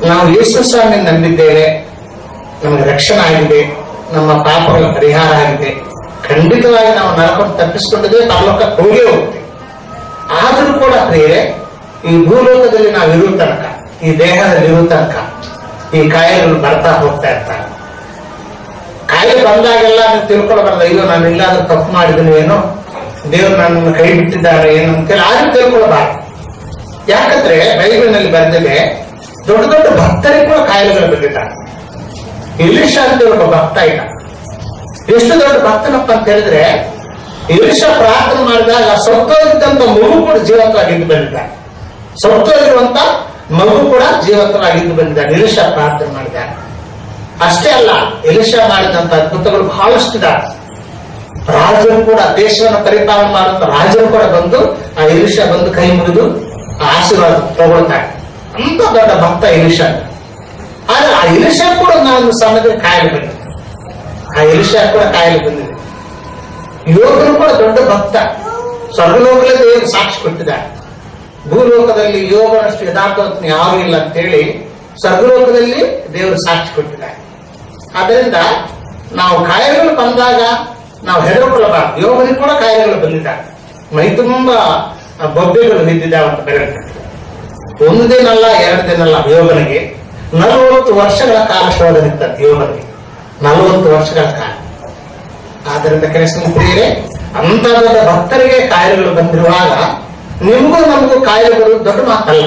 ನಾವು ಯೇಸು ಸ್ವಾಮಿ ನಂಬಿದ್ದೇವೆ, ನಮಗೆ ರಕ್ಷಣೆ ಆಗಿದೆ, ನಮ್ಮ ಪಾಪಗಳ ಪರಿಹಾರ ಆಗಿದೆ, ಖಂಡಿತವಾಗಿ ನಾವು ನರಕವನ್ನು ತಪ್ಪಿಸಿಕೊಂಡಿದ್ದೇವೆ, ಪರಲೋಕಕ್ಕೆ ಹೋಗೇ ಹೋಗ್ತೇವೆ. ಆದರೂ ಕೂಡ ಪ್ರಿಯರೇ, ಈ ಭೂಲೋಕದಲ್ಲಿ ನಾವು ಇರುವ ತನಕ, ಈ ದೇಹದಲ್ಲಿ ಇರುವ ತನಕ ಈ ಕಾಯಿಲೆಗಳು ಬರ್ತಾ ಹೋಗ್ತಾ ಇರ್ತಾರೆ. ಕಾಯಿಲೆ ಬಂದಾಗೆಲ್ಲ ನೀವು ತಿಳ್ಕೊಳ್ಬಾರ್ದು, ಅಯ್ಯೋ ನಾನು ಇಲ್ಲಾದ್ರೂ ತಪ್ಪು ಮಾಡಿದನು ಏನೋ, ದೇವರು ನನ್ನನ್ನು ಕೈ ಬಿಟ್ಟಿದ್ದಾರೆ ಏನು ಅಂತೇಳಿ ಆದ್ರೂ ತಿಳ್ಕೊಳ್ಬಾರ್ದು. ಯಾಕಂದ್ರೆ ಬೈಬಲ್ನಲ್ಲಿ ಬರೆದಿದೆ, ದೊಡ್ಡ ದೊಡ್ಡ ಭಕ್ತರಿಗೆ ಕೂಡ ಕಾಯಿಲೆಗಳು ಬಂದಿದ್ದಾರೆ. ಎಲೀಷಾ ಅಂತ ಒಬ್ಬ ಭಕ್ತ ಇದ್ದ. ಎಷ್ಟು ದೊಡ್ಡ ಭಕ್ತನಪ್ಪ ಅಂತ ಹೇಳಿದ್ರೆ, ಎಲೀಷಾ ಪ್ರಾರ್ಥನೆ ಮಾಡಿದಾಗ ಸತ್ತೋಗಿದ್ದಂತ ಮಗು ಕೂಡ ಜೀವಂತವಾಗಿದ್ದು ಬಂದಿದ್ದಾನೆ. ಸತ್ತೋಗಿರುವಂತ ಮಗು ಕೂಡ ಜೀವಂತವಾಗಿದ್ದು ಬಂದಿದ್ದಾನೆ ಎಲೀಷಾ ಪ್ರಾರ್ಥನೆ ಮಾಡಿದಾಗ. ಅಷ್ಟೇ ಅಲ್ಲ, ಎಲೀಷಾ ಮಾಡಿದಂತ ಅದ್ಭುತಗಳು ಬಹಳಷ್ಟಿದ್ದಾರೆ. ರಾಜರು ಕೂಡ, ದೇಶವನ್ನು ಪರಿಪಾಲನೆ ಮಾಡುವಂತ ರಾಜರು ಕೂಡ ಬಂದು ಆ ಎಲೀಷಾ ಬಂದು ಕೈ ಮುಗಿದು ಆಶೀರ್ವಾದ ತಗೊಳ್ತಾರೆ. ಅಂತ ದೊಡ್ಡ ಭಕ್ತ ಎಲೀಷಾ. ಆದ್ರೆ ಆ ಎಲೀಷಾ ಕೂಡ ಒಂದು ಸಮಯದಲ್ಲಿ ಕಾಯಿಲೆ ಬಂದಿದೆ. ಆ ಎಲೀಷಾ ಕೂಡ ಕಾಯಿಲೆ ಬಂದಿದೆ. ಯೋಗನು ಕೂಡ ದೊಡ್ಡ ಭಕ್ತ, ಸ್ವರ್ಗಲೋಕದಲ್ಲಿ ದೇವರು ಸಾಕ್ಷಿ ಕೊಟ್ಟಿದ್ದಾರೆ. ಭೂಲೋಕದಲ್ಲಿ ಯೋಗನಷ್ಟು ಯಥಾರ್ಥವನ್ನು ಯಾರು ಇಲ್ಲ ಅಂತೇಳಿ ಸ್ವರ್ಗಲೋಕದಲ್ಲಿ ದೇವರು ಸಾಕ್ಷಿ ಕೊಟ್ಟಿದ್ದಾರೆ. ಆದ್ದರಿಂದ ನಾವು ಕಾಯಿಲೆಗಳು ಬಂದಾಗ ನಾವು ಹೆದರಿಕೊಳ್ಳಬಾರದು. ಯೋಗನಿಗೆ ಕೂಡ ಕಾಯಿಲೆಗಳು ಬಂದಿದ್ದಾರೆ. ಮೈ ತುಂಬಾ ಬೊಬ್ಬೆಗಳು ಬಿದ್ದಿದ್ದಾವೆ ಅಂತ ಬೆಳೆಯುತ್ತೆ. ಒಂದು ದಿನ ಅಲ್ಲ, ಎರಡು ದಿನ ಅಲ್ಲ. ಯೋಗನಿಗೆ 40 ವರ್ಷಗಳ ಕಾಲ ಶೋಧನಿರ್ತದೆ. ಯೋಗನಿಗೆ 40 ವರ್ಷಗಳ ಕಾಲ. ಆದ್ದರಿಂದ ಕ್ರಿಸ್ತನ ಪ್ರಿಯರೇ, ಅಂತ ದೊಡ್ಡ ಭಕ್ತರಿಗೆ ಕಾಯಿಲೆಗಳು ಬಂದಿರುವಾಗ ನಿಮಗೂ ನಮಗೂ ಕಾಯಿಲೆಗಳು ದೊಡ್ಡ ಮಾತಲ್ಲ.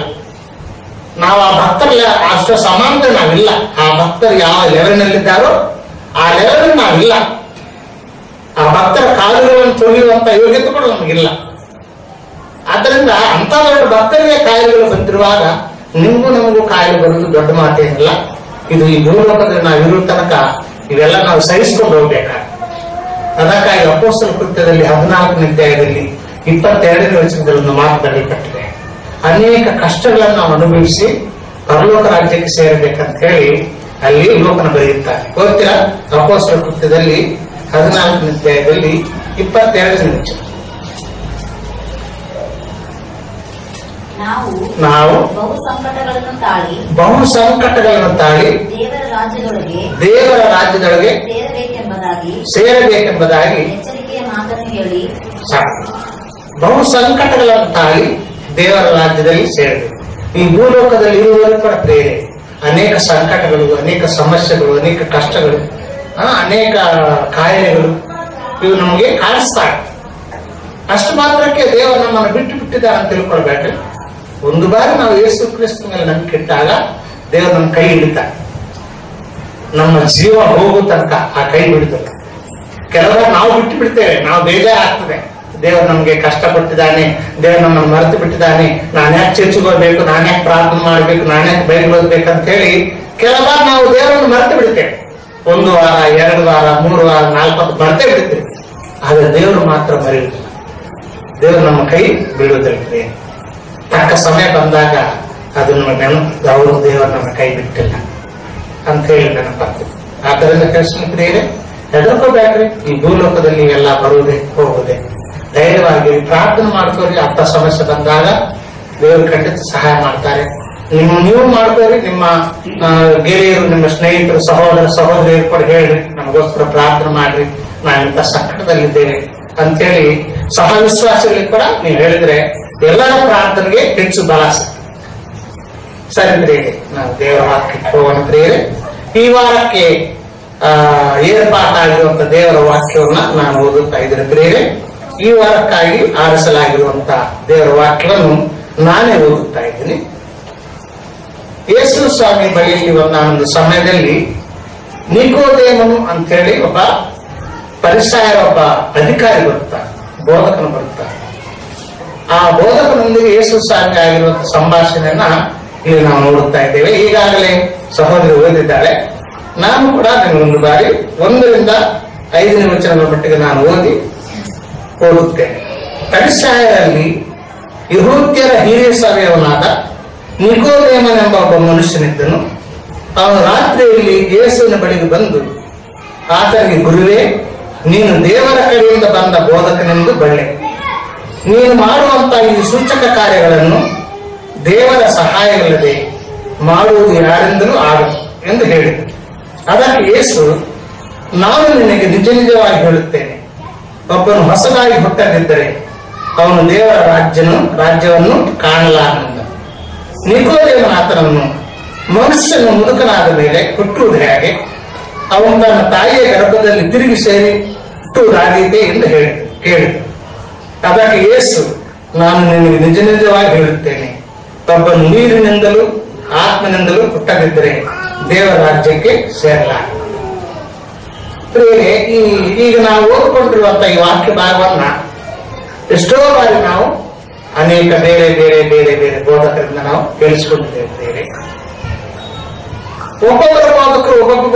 ನಾವು ಆ ಭಕ್ತರಲ್ಲಿ ಅಷ್ಟು ಸಮಾನತೆ ನಾವಿಲ್ಲ. ಆ ಭಕ್ತರು ಯಾವ ಲೆವೆಲ್ನಲ್ಲಿದ್ದಾರೋ ಆ ಲೆವೆಲ್ ನಾವಿಲ್ಲ. ಆ ಭಕ್ತರ ಕಾಲುಗಳನ್ನು ತೊಳೆಯುವಂತ ಯೋಗ್ಯತೆ ಕೂಡ ನಮಗಿಲ್ಲ. ಆದ್ದರಿಂದ ಅಂತ ದೊಡ್ಡ ಭಕ್ತರಿಗೆ ಕಾಯಿಲೆಗಳು ಬಂದಿರುವಾಗ ನಿಮಗೂ ನಮಗೂ ಕಾಯಿಲೆ ಬರುವುದು ದೊಡ್ಡ ಮಾತೇನಿಲ್ಲ. ಇದು ಈ ಭೂಲೋಕದಲ್ಲಿ ನಾವಿರುವ ತನಕ ಇವೆಲ್ಲ ನಾವು ಸಹಿಸಿಕೊಂಡು ಹೋಗ್ಬೇಕಾಗ್ತದೆ. ಅದಕ್ಕಾಗಿ ಅಪೊಸ್ತಲ ಕೃತ್ಯದಲ್ಲಿ 14ನೇ ಅಧ್ಯಾಯದಲ್ಲಿ 22ನೇ ವಚನದಲ್ಲಿ ಒಂದು ಮಾತು ಬರೆಯಲ್ಪಟ್ಟಿದೆ. ಅನೇಕ ಕಷ್ಟಗಳನ್ನು ನಾವು ಅನುಭವಿಸಿ ಪರಲೋಕ ರಾಜ್ಯಕ್ಕೆ ಸೇರಬೇಕಂತ ಹೇಳಿ ಅಲ್ಲಿ ಲೋಕನ ಬರೆಯುತ್ತಾರೆ. ಗೊತ್ತಿರಾ? ಅಪೊಸ್ತಲ ಕೃತ್ಯದಲ್ಲಿ 14ನೇ ಅಧ್ಯಾಯದಲ್ಲಿ 22ನೇ ವಚನ. ನಾವು ಬಹು ಸಂಕಟಗಳನ್ನು ತಾಳಿ ದೇವರ ರಾಜ್ಯದೊಳಗೆ ಸೇರಬೇಕೆಂಬುದಾಗಿ ಬಹು ಸಂಕಟಗಳನ್ನು ತಾಳಿ ದೇವರ ರಾಜ್ಯದಲ್ಲಿ ಸೇರಬೇಕು. ಈ ಭೂಲೋಕದಲ್ಲಿ ಇರುವವರೆಗೂ ಕೂಡ ಪ್ರೇರೆ ಅನೇಕ ಸಂಕಟಗಳು, ಅನೇಕ ಸಮಸ್ಯೆಗಳು, ಅನೇಕ ಕಷ್ಟಗಳು, ಅನೇಕ ಕಾಯಿಲೆಗಳು ಇವು ನಮಗೆ ಕಾಣಿಸ್ತಾರೆ. ಅಷ್ಟು ಮಾತ್ರಕ್ಕೆ ದೇವರು ನಮ್ಮನ್ನು ಬಿಟ್ಟು ಬಿಟ್ಟಿದ್ದಾರೆ ಅಂತ ತಿಳ್ಕೊಳ್ಬೇಡ್ರಿ. ಒಂದು ಬಾರಿ ನಾವು ಯೇಸು ಕ್ರಿಸ್ತನ ಮೇಲೆ ನಂಬಿಕೆ ಇಟ್ಟಾಗ ದೇವರು ನಮ್ಮ ಕೈ ಹಿಡಿತಾರೆ. ನಮ್ಮ ಜೀವ ಹೋಗೋ ತನಕ ಆ ಕೈ ಬಿಡುತ್ತದೆ. ಕೆಲವರು ನಾವು ಬಿಟ್ಟು ಬಿಡ್ತೇವೆ, ನಾವು ಬೇಜಾರಾಗ್ತದೆ. ದೇವರು ನಮ್ಗೆ ಕಷ್ಟಪಟ್ಟಿದ್ದಾನೆ, ದೇವರು ನಮ್ಮನ್ನು ಮರೆತು ಬಿಟ್ಟಿದ್ದಾನೆ, ನಾನ್ಯಾಕೆ ಚರ್ಚಿಗೋಗ್ಬೇಕು, ನಾನ್ಯಾಕೆ ಪ್ರಾರ್ಥನೆ ಮಾಡ್ಬೇಕು, ನಾನ್ಯಾಕೆ ಬೈಬಲ್ ಓದ್ಬೇಕಂತ ಹೇಳಿ ಕೆಲವರು ನಾವು ದೇವರನ್ನು ಮರೆತು ಬಿಡ್ತೇವೆ. 1 ವಾರ, 2 ವಾರ, 3 ವಾರ, 4 ವಾರ ಮರೆತೇ ಬಿಡ್ತೇವೆ. ಆದ್ರೆ ದೇವರು ಮಾತ್ರ ಮರೆಯುವುದಿಲ್ಲ. ದೇವರು ನಮ್ಮ ಕೈ ಬಿಡುವುದಿಲ್ಲ. ತಕ್ಕ ಸಮಯ ಬಂದಾಗ ಅದು ನಮ್ಮ ನೆನಪು, ಅವರು ದೇವರು ನಮ್ಮ ಕೈ ಬಿಟ್ಟಿಲ್ಲ ಅಂತ ಹೇಳಿ ನೆನಪಾಗ್ತದೆ. ಆದ್ದರಿಂದ ಕೃಷ್ಣ ಪ್ರಿಯರೇ, ಹೆದರ್ಕೋಬೇಡ್ರಿ. ಈ ಭೂಲೋಕದಲ್ಲಿ ಎಲ್ಲ ಬರುವುದೇ ಹೋಗುವುದೇ. ಧೈರ್ಯವಾಗಿ ಪ್ರಾರ್ಥನೆ ಮಾಡ್ಕೋರಿ. ಅಂಥ ಸಮಸ್ಯೆ ಬಂದಾಗ ದೇವರು ಖಂಡಿತ ಸಹಾಯ ಮಾಡ್ತಾರೆ. ನೀವು ಮಾಡ್ಕೋರಿ. ನಿಮ್ಮ ಗೆಳೆಯರು, ನಿಮ್ಮ ಸ್ನೇಹಿತರು, ಸಹೋದರಿಯರು ಕೂಡ ಹೇಳ್ರಿ, ನಮಗೋಸ್ಕರ ಪ್ರಾರ್ಥನೆ ಮಾಡ್ರಿ, ನಾವಿಂತ ಸಂಕಟದಲ್ಲಿದ್ದೇವೆ ಅಂತೇಳಿ ಸಹ ವಿಶ್ವಾಸಗಳಿಗೆ ಕೂಡ ನೀವು ಹೇಳಿದ್ರೆ ಎಲ್ಲರ ಪ್ರಾರ್ಥನೆಗೆ ಹೆಚ್ಚು ಬಲ ಸಿಗ್ತದೆ. ಸರಿ ಪ್ರಿಯರೇ, ನಾವು ದೇವರ ವಾಕ್ಯಕ್ಕೆ ಹೋಗೋಣ ಪ್ರಿಯರೇ. ಈ ವಾರಕ್ಕೆ ಏರ್ಪಾಟಾಗಿರುವಂತ ದೇವರ ವಾಕ್ಯವನ್ನ ನಾನು ಓದುತ್ತಾ ಇದ್ದೇನೆ ಪ್ರಿಯರೇ. ಈ ವಾರಕ್ಕಾಗಿ ಆರಿಸಲಾಗಿರುವಂತ ದೇವರ ವಾಕ್ಯವನ್ನು ನಾನೇ ಓದುತ್ತಾ ಇದ್ದೀನಿ. ಯೇಸು ಸ್ವಾಮಿ ಬಳಿಯಲ್ಲಿ ಒಂದಾನೊಂದು ಸಮಯದಲ್ಲಿ ನಿಕೋದೇಮನು ಅಂತ ಹೇಳಿ ಒಬ್ಬ ಪರಿಸರ, ಒಬ್ಬ ಅಧಿಕಾರಿ ಬರುತ್ತಾರೆ, ಬೋಧಕನು ಬರುತ್ತಾರೆ. ಆ ಬೋಧಕನೊಂದಿಗೆ ಯೇಸು ಸ್ವಾಮಿ ಆಗಿರುವಂತಹ ಸಂಭಾಷಣೆಯನ್ನ ಇಲ್ಲಿ ನಾವು ನೋಡುತ್ತಾ ಇದ್ದೇವೆ. ಈಗಾಗಲೇ ಸಹೋದರಿ ಓದಿದ್ದಾಳೆ. ನಾನು ಕೂಡ ನಿಮಗೊಂದು ಬಾರಿ 1ರಿಂದ 5ನೇ ವಚನಗಳ ಮಟ್ಟಿಗೆ ನಾನು ಓದುತ್ತೇನೆ. ಪರಿಸರಲ್ಲಿ ಯೆಹೂದ್ಯರ ಹಿರಿಯ ಸಭೆಯವನಾದ ನಿಕೋದೇಮನೆಂಬ ಒಬ್ಬ ಮನುಷ್ಯನಿದ್ದನು. ಅವನು ರಾತ್ರಿಯಲ್ಲಿ ಯೇಸುವಿನ ಬಳಿಗೆ ಬಂದು ಆತನಿಗೆ, ಗುರುವೇ, ನೀನು ದೇವರ ಕಡೆಯಿಂದ ಬಂದ ಬೋಧಕನೆಂದು ಬಲ್ಲೆ. ನೀನು ಮಾಡುವಂತಹ ಈ ಸೂಚಕ ಕಾರ್ಯಗಳನ್ನು ದೇವರ ಸಹಾಯವಿಲ್ಲದೆ ಮಾಡುವುದು ಯಾರಿಂದಲೂ ಆಗದು ಎಂದು ಹೇಳಿದರು. ಅದಕ್ಕೆ ಯೇಸು, ನಾನು ನಿನಗೆ ನಿಜ ನಿಜವಾಗಿ ಹೇಳುತ್ತೇನೆ, ಒಬ್ಬನು ಹೊಸದಾಗಿ ಹುಟ್ಟದಿದ್ದರೆ ಅವನು ದೇವರ ರಾಜ್ಯವನ್ನು ಕಾಣಲಾರನೆಂದ. ನಿಕೋದೇಮನ ಆತನನ್ನು, ಮನುಷ್ಯನು ಮುದುಕನಾದ ಮೇಲೆ ಹುಟ್ಟುವುದು ಹೇಗೆ? ಅವನು ತನ್ನ ತಾಯಿಯ ಗರ್ಭದಲ್ಲಿ ತಿರುಗಿ ಸೇರಿ ಹುಟ್ಟುವುದಾಗಿದೆ ಎಂದು ಕೇಳಿದರು. ಅದಕ್ಕೆ ಯೇಸು, ನಾನು ನಿನಗೆ ನಿಜ ನಿಜವಾಗಿ ಹೇಳುತ್ತೇನೆ, ಒಬ್ಬನು ನೀರಿನಿಂದಲೂ ಆತ್ಮನಿಂದಲೂ ಹುಟ್ಟದಿದ್ದರೆ ದೇವರ ರಾಜ್ಯಕ್ಕೆ ಸೇರಲಾರ. ಈಗ ನಾವು ಓದ್ಕೊಂಡಿರುವಂತಹ ಈ ವಾಕ್ಯ ಭಾಗವನ್ನ ಎಷ್ಟೋ ಬಾರಿ ನಾವು ಅನೇಕ ಬೇರೆ ಬೇರೆ ಬೇರೆ ಬೇರೆ ಬೋಧಕರಿಂದ ನಾವು ಕೇಳಿಸಿಕೊಂಡಿದ್ದೇವೆ. ಒಬ್ಬೊಬ್ಬರ ಬೋಧಕರು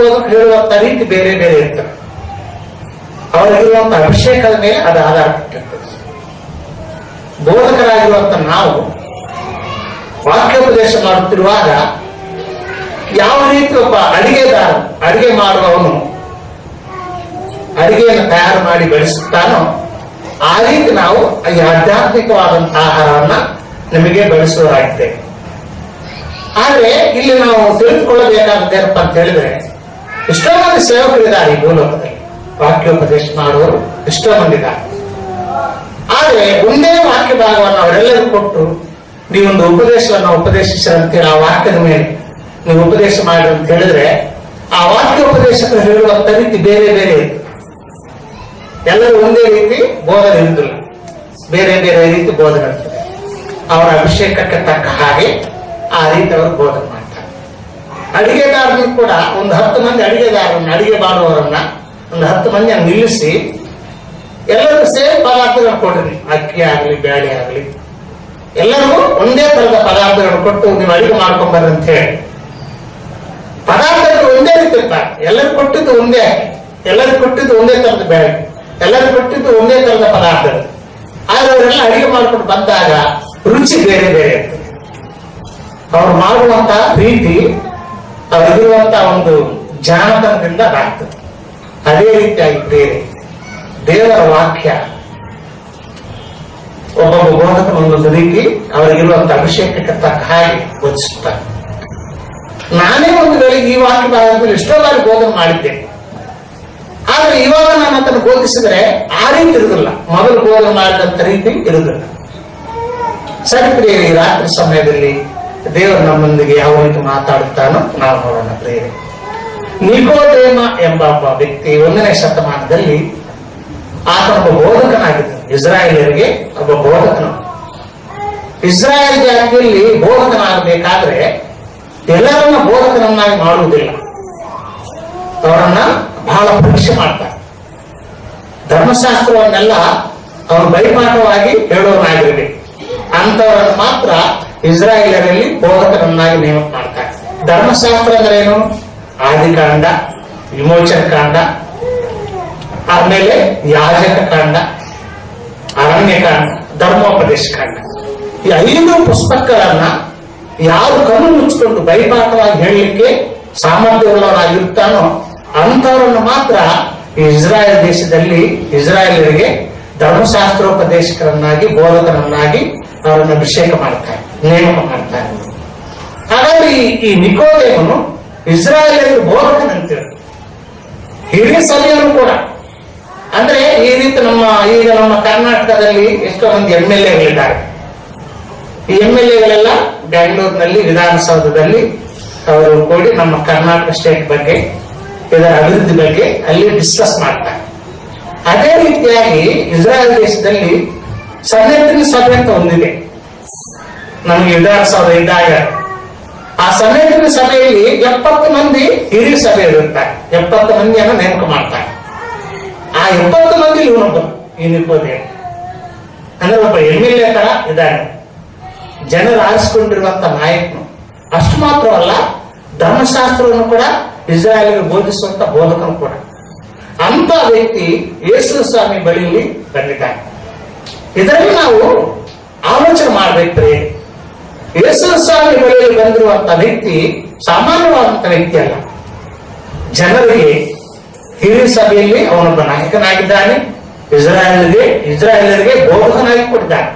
ಹೇಳುವಂತ ರೀತಿ ಬೇರೆ ಬೇರೆ ಇರ್ತದೆ. ಅವರಿಗಿರುವಂತ ಅಭಿಷೇಕದ ಮೇಲೆ ಅದು ಆಧಾರ ಪಟ್ಟಿರ್ತದೆ. ಬೋಧಕರಾಗಿರುವಂತ ನಾವು ವಾಕ್ಯೋಪದೇಶ ಮಾಡುತ್ತಿರುವಾಗ ಯಾವ ರೀತಿ ಒಬ್ಬ ಅಡಿಗೆ ಮಾಡುವವನು ಅಡಿಗೆಯನ್ನು ತಯಾರು ಮಾಡಿ ಬೆಳೆಸುತ್ತಾನೋ ಆ ರೀತಿ ನಾವು ಈ ಆಧ್ಯಾತ್ಮಿಕವಾದಂತಹ ಆಹಾರವನ್ನ ನಮಗೆ ಬೆಳೆಸುವರಾಗಿದ್ದೇವೆ. ಆದ್ರೆ ಇಲ್ಲಿ ನಾವು ತಿಳಿದುಕೊಳ್ಳಬೇಕಾದ್ದೇನಪ್ಪ ಅಂತ ಹೇಳಿದ್ರೆ, ಎಷ್ಟೋ ಮಂದಿ ಸೇವಕರಿದ್ದಾರೆ ಈ ಭೂಲೋಕದಲ್ಲಿ, ವಾಕ್ಯೋಪದೇಶ ಮಾಡುವವರು ಎಷ್ಟೋ ಮಂದಿದ್ದಾರೆ. ಆದ್ರೆ ಒಂದೇ ವಾಕ್ಯ ಭಾಗವನ್ನು ಅವರೆಲ್ಲರೂ ಕೊಟ್ಟು ನೀವೊಂದು ಉಪದೇಶವನ್ನು ಉಪದೇಶಿಸಿರಂತೀರ, ಆ ವಾಕ್ಯದ ಮೇಲೆ ನೀವು ಉಪದೇಶ ಮಾಡಿ ಅಂತ ಹೇಳಿದ್ರೆ ಆ ವಾಕ್ಯೋಪದೇಶಕರು ಹೇಳುವಂತ ರೀತಿ ಬೇರೆ ಬೇರೆ ಇತ್ತು. ಎಲ್ಲರೂ ಒಂದೇ ರೀತಿ ಬೋಧನೆ ಇರುವುದಿಲ್ಲ, ಬೇರೆ ಬೇರೆ ರೀತಿ ಬೋಧನೆ ಇರ್ತದೆ. ಅವರ ಅಭಿಷೇಕಕ್ಕೆ ತಕ್ಕ ಹಾಗೆ ಆ ರೀತಿ ಅವರು ಬೋಧನೆ ಮಾಡ್ತಾರೆ. ಅಡಿಗೆದಾರನು ಕೂಡ ಒಂದು 10 ಮಂದಿ ಅಡಿಗೆ ಮಾಡುವವರನ್ನ ಒಂದು 10 ಮಂದಿಯನ್ನು ನಿಲ್ಲಿಸಿ ಎಲ್ಲರೂ ಸೇರಿ ಪದಾರ್ಥಗಳನ್ನು ಕೊಡ್ರಿ, ಅಕ್ಕಿ ಆಗಲಿ ಬ್ಯಾಳೆ ಆಗಲಿ ಎಲ್ಲರಿಗೂ ಒಂದೇ ತರದ ಪದಾರ್ಥಗಳನ್ನು ಕೊಟ್ಟು ನೀವು ಅಡಿಗೆ ಮಾಡ್ಕೊಂಬರ್ರಿ ಅಂತ ಹೇಳಿ. ಪದಾರ್ಥಗಳು ಒಂದೇ ರೀತಿ ಇರ್ತಾರೆ, ಎಲ್ಲರೂ ಕೊಟ್ಟಿದ್ದು ಒಂದೇ ಅಕ್ಕಿ, ಎಲ್ಲರೂ ಕೊಟ್ಟಿದ್ದು ಒಂದೇ ತರದ ಬ್ಯಾಳೆ, ಎಲ್ಲರೂ ಕೊಟ್ಟಿದ್ದು ಒಂದೇ ತರದ ಪದಾರ್ಥಗಳು. ಆದ್ರೆ ಅವರೆಲ್ಲ ಅಡಿಗೆ ಮಾಡ್ಕೊಂಡು ಬಂದಾಗ ರುಚಿ ಬೇರೆ ಬೇರೆ ಇರ್ತದೆ. ಅವ್ರು ಮಾಡುವಂತಹ ರೀತಿ ಅವರಿಗಿರುವಂತಹ ಒಂದು ಜಾಣತನದಿಂದ ಆಗ್ತದೆ. ಅದೇ ರೀತಿಯಾಗಿ ಬೇರೆ ದೇವರ ವಾಕ್ಯ ಒಬ್ಬೊಬ್ಬ ಬೋಧಕನ ಒಂದೊಂದು ರೀತಿ ಅವರಿಗಿರುವಂತಹ ಅಭಿಷೇಕಕ್ಕೆ ತಕ್ಕ ಹಾಗೆ ಬೋಧಿಸುತ್ತಾರೆ. ನಾನೇ ಒಂದು ವೇಳೆ ಈ ವಾಕ್ಯ ಭಾಗದಲ್ಲಿ ಎಷ್ಟೋ ಬಾರಿ ಬೋಧನೆ ಮಾಡಿದ್ದೇನೆ. ಆದ್ರೆ ಇವಾಗ ನಾನು ಅದನ್ನು ಬೋಧಿಸಿದ್ರೆ ಆ ರೀತಿ ಇರುವುದಿಲ್ಲ, ಮೊದಲು ಬೋಧನೆ ಮಾಡಿದಂತ ರೀತಿ ಇರುವುದಿಲ್ಲ. ಸರಿ ಪ್ರಿಯರೇ, ಈ ರಾತ್ರಿ ಸಮಯದಲ್ಲಿ ದೇವರು ನಮ್ಮೊಂದಿಗೆ ಯಾವ ರೀತಿ ಮಾತಾಡುತ್ತಾನೋ ನಾವು ನೋಡೋಣ ಪ್ರಿಯರೇ. ನಿಕೋದೇಮ ಎಂಬ ಒಬ್ಬ ವ್ಯಕ್ತಿ 1ನೇ ಶತಮಾನದಲ್ಲಿ ಆತನೊಬ್ಬ ಬೋಧಕನಾಗಿದ್ದ. ಇಸ್ರಾಯೇಲರಿಗೆ ಒಬ್ಬ ಬೋಧಕನು. ಇಸ್ರಾಯೇಲ್ ಜಾತಿಯಲ್ಲಿ ಬೋಧಕನಾಗಬೇಕಾದ್ರೆ ಎಲ್ಲರನ್ನ ಬೋಧಕನನ್ನಾಗಿ ಮಾಡುವುದಿಲ್ಲ, ಅವರನ್ನ ಬಹಳ ಪರೀಕ್ಷೆ ಮಾಡ್ತಾರೆ. ಧರ್ಮಶಾಸ್ತ್ರವನ್ನೆಲ್ಲ ಅವರು ಬೈಪಾಠವಾಗಿ ಹೇಳೋನಾಗಿರ್ಬೇಕು. ಅಂತವರನ್ನು ಮಾತ್ರ ಇಸ್ರಾಯೇಲರಲ್ಲಿ ಬೋಧಕರನ್ನಾಗಿ ನೇಮಕ ಮಾಡ್ತಾರೆ. ಧರ್ಮಶಾಸ್ತ್ರ ಅಂದ್ರೆ ಏನು? ಆದಿಕಾಂಡ, ವಿಮೋಚನ ಕಾಂಡ, ಆಮೇಲೆ ಯಾಜಕ ಕಾಂಡ, ಅರಣ್ಯಕಾಂಡ, ಧರ್ಮೋಪದೇಶ ಕಾಂಡ. ಈ 5 ಪುಸ್ತಕಗಳನ್ನ ಯಾರು ಕಣ್ಣು ಮುಚ್ಚಿಕೊಂಡು ಬೈಪಾಠವಾಗಿ ಹೇಳಲಿಕ್ಕೆ ಸಾಮರ್ಥ್ಯವುಳ್ಳವರಾಗಿರ್ತಾನೋ ಅಂಥವರನ್ನು ಮಾತ್ರ ಇಸ್ರಾಯೇಲ್ ದೇಶದಲ್ಲಿ ಇಸ್ರಾಯೇಲರಿಗೆ ಧರ್ಮಶಾಸ್ತ್ರೋಪದೇಶಕರನ್ನಾಗಿ ಬೋಧಕರನ್ನಾಗಿ ಅವರನ್ನು ಅಭಿಷೇಕ ಮಾಡ್ತಾರೆ, ನೇಮಕ ಮಾಡ್ತಾರೆ. ಹಾಗಾಗಿ ಈ ನಿಕೋದೇಮನು ಇಸ್ರಾಯೇಲರಿಗೆ ಬೋಧಕನಂತಿರು. ಹಿರಿಯ ಸಭೆಯನ್ನು ಕೂಡ ಅಂದ್ರೆ ಈ ರೀತಿ ಈಗ ನಮ್ಮ ಕರ್ನಾಟಕದಲ್ಲಿ ಎಷ್ಟೋ ಮಂದಿ MLAಗಳಿದ್ದಾರೆ. ಈ MLAಗಳೆಲ್ಲ ಬೆಂಗಳೂರಿನಲ್ಲಿ ವಿಧಾನಸೌಧದಲ್ಲಿ ಅವರು ಕೂಡಿ ನಮ್ಮ ಕರ್ನಾಟಕ ಸ್ಟೇಟ್ ಬಗ್ಗೆ, ಇದರ ಅಭಿವೃದ್ಧಿ ಬಗ್ಗೆ ಅಲ್ಲಿ ಡಿಸ್ಕಸ್ ಮಾಡ್ತಾರೆ. ಅದೇ ರೀತಿಯಾಗಿ ಇಸ್ರಾಯೇಲ್ ದೇಶದಲ್ಲಿ ಸನ್ನಿಧಿನ ಸಭೆ ಅಂತ ಒಂದಿದೆ. ನಮಗೆ ವಿಧಾನಸೌಧ ಇದ್ದಾಗ ಆ ಸನ್ನಿಧಿನ ಸಭೆಯಲ್ಲಿ 70 ಮಂದಿ ಹಿರಿಯ ಸಭೆ ಇರುತ್ತಾರೆ. 70 ಮಂದಿಯನ್ನು ನೇಮಕ ಮಾಡ್ತಾರೆ. ಆ 70 ಮಂದಿ ಇವನೊಬ್ಬ ಈ ನಿಕೋದೇಮ ಅಂದ್ರೆ ಒಬ್ಬ MLA ತರ ಇದ್ದಾನೆ, ಜನರು ಆರಿಸಿಕೊಂಡಿರುವಂತ ನಾಯಕನು. ಅಷ್ಟು ಮಾತ್ರವಲ್ಲ, ಧರ್ಮಶಾಸ್ತ್ರವನ್ನು ಕೂಡ ಇಸ್ರಾಯೇಲಿಗೆ ಬೋಧಿಸುವಂತ ಬೋಧಕನು ಕೂಡ. ಅಂತ ವ್ಯಕ್ತಿ ಯೇಸು ಸ್ವಾಮಿ ಬಳಿಯಲ್ಲಿ ಬಂದಿದ್ದಾನೆ. ಇದರಲ್ಲಿ ನಾವು ಆಲೋಚನೆ ಮಾಡ್ಬೇಕ್ರಿ. ಯೇಸು ಸ್ವಾಮಿ ಬಳಿಯಲ್ಲಿ ಬಂದಿರುವಂತ ವ್ಯಕ್ತಿ ಸಾಮಾನ್ಯವಾದಂತ ವ್ಯಕ್ತಿ ಅಲ್ಲ. ಜನರಿಗೆ ಹಿರಿಯ ಸಭೆಯಲ್ಲಿ ಅವನೊಬ್ಬ ನಾಯಕನಾಗಿದ್ದಾನೆ. ಇಸ್ರಾಯೇಲರಿಗೆ ಬೋಧಕನಾಗಿ ಕೊಟ್ಟಿದ್ದಾನೆ.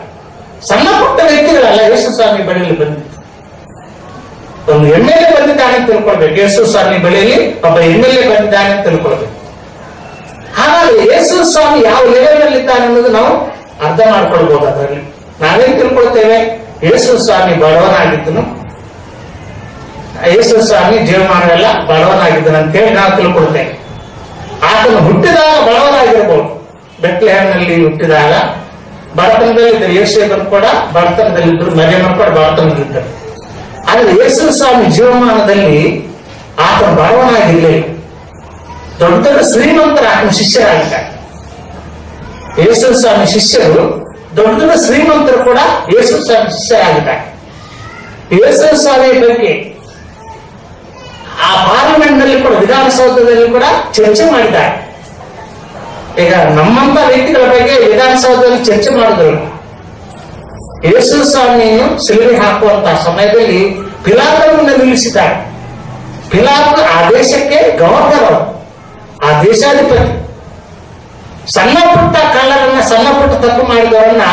ಸಣ್ಣ ಪುಟ್ಟ ವ್ಯಕ್ತಿಗಳಲ್ಲ ಯೇಸು ಸ್ವಾಮಿ ಬಳಿಯಲ್ಲಿ ಬಂದಿದ್ದು. ಒಂದು MLA ಬಂದಿದ್ದಾನೆ ಅಂತ ತಿಳ್ಕೊಳ್ಬೇಕು. ಯೇಸು ಸ್ವಾಮಿ ಬಳಿಯಲ್ಲಿ ಒಬ್ಬ MLA ಬಂದಿದ್ದಾನೆ ಅಂತ ತಿಳ್ಕೊಳ್ಬೇಕು. ಹಾಗಾಗಿ ಯೇಸು ಸ್ವಾಮಿ ಯಾವ ಲೆವೆಲ್ ನಲ್ಲಿ ಇದ್ದಾನೆ ಅನ್ನೋದು ನಾವು ಅರ್ಥ ಮಾಡ್ಕೊಳ್ಬಹುದು. ಅದರಲ್ಲಿ ನಾವೇನ್ ತಿಳ್ಕೊಳ್ತೇವೆ, ಯೇಸು ಸ್ವಾಮಿ ಬಡವನಾಗಿದ್ದನು, ಯೇಸು ಸ್ವಾಮಿ ಜೀವಮಾನವೆಲ್ಲ ಬಡವನಾಗಿದ್ದನು ಅಂತೇಳಿ ನಾವು ತಿಳ್ಕೊಳ್ತೇವೆ. ಆತನು ಹುಟ್ಟಿದಾಗ ಬಡವನಾಗಿರ್ಬೋದು, ಬೆತ್ಲೆಹೇಮಿನಲ್ಲಿ ಹುಟ್ಟಿದಾಗ ಬಡತನದಲ್ಲಿದ್ದರು. ಯೇಸುವನ್ನು ಕೂಡ ಬಡತನದಲ್ಲಿದ್ದರು, ಮರಿಯಮ್ಮನು ಕೂಡ ಬಡತನದಲ್ಲಿದ್ದರು. ಆದ್ರೆ ಯೇಸು ಸ್ವಾಮಿ ಜೀವಮಾನದಲ್ಲಿ ಆತನು ಬಡವನಾಗಿರ್ಲಿಲ್ಲ. ದೊಡ್ಡ ದೊಡ್ಡ ಶ್ರೀಮಂತರ ಆತನ ಶಿಷ್ಯರಾಗಿದ್ದಾರೆ. ಯೇಸು ಸ್ವಾಮಿ ಶಿಷ್ಯರು ದೊಡ್ಡ ದೊಡ್ಡ ಶ್ರೀಮಂತರು ಕೂಡ ಯೇಸು ಸ್ವಾಮಿ ಶಿಷ್ಯರಾಗಿದ್ದಾರೆ. ಯೇಸು ಸ್ವಾಮಿ ಬಗ್ಗೆ ಆ ಪಾರ್ಲಿಮೆಂಟ್ ನಲ್ಲಿ ಕೂಡ, ವಿಧಾನಸೌಧದಲ್ಲಿ ಕೂಡ ಚರ್ಚೆ ಮಾಡಿದ್ದಾರೆ. ಈಗ ನಮ್ಮಂತ ವ್ಯಕ್ತಿಗಳ ಬಗ್ಗೆ ವಿಧಾನಸೌಧದಲ್ಲಿ ಚರ್ಚೆ ಮಾಡಿದ್ರು. ಯೇಸು ಸ್ವಾಮಿಯನ್ನು ಸಿಲುಬೆ ಹಾಕುವಂತಹ ಸಮಯದಲ್ಲಿ ಪಿಲಾತನನ್ನು ನಿಲ್ಲಿಸಿದ್ದಾರೆ. ಪಿಲಾತ ಆ ದೇಶಕ್ಕೆ ಗವರ್ನರ್ ಅವರು, ಆ ದೇಶಾಧಿಪತಿ. ಸಣ್ಣ ಪುಟ್ಟ ಕಳ್ಳರನ್ನ, ಸಣ್ಣ ಪುಟ್ಟ ತಪ್ಪು ಮಾಡಿದವರನ್ನ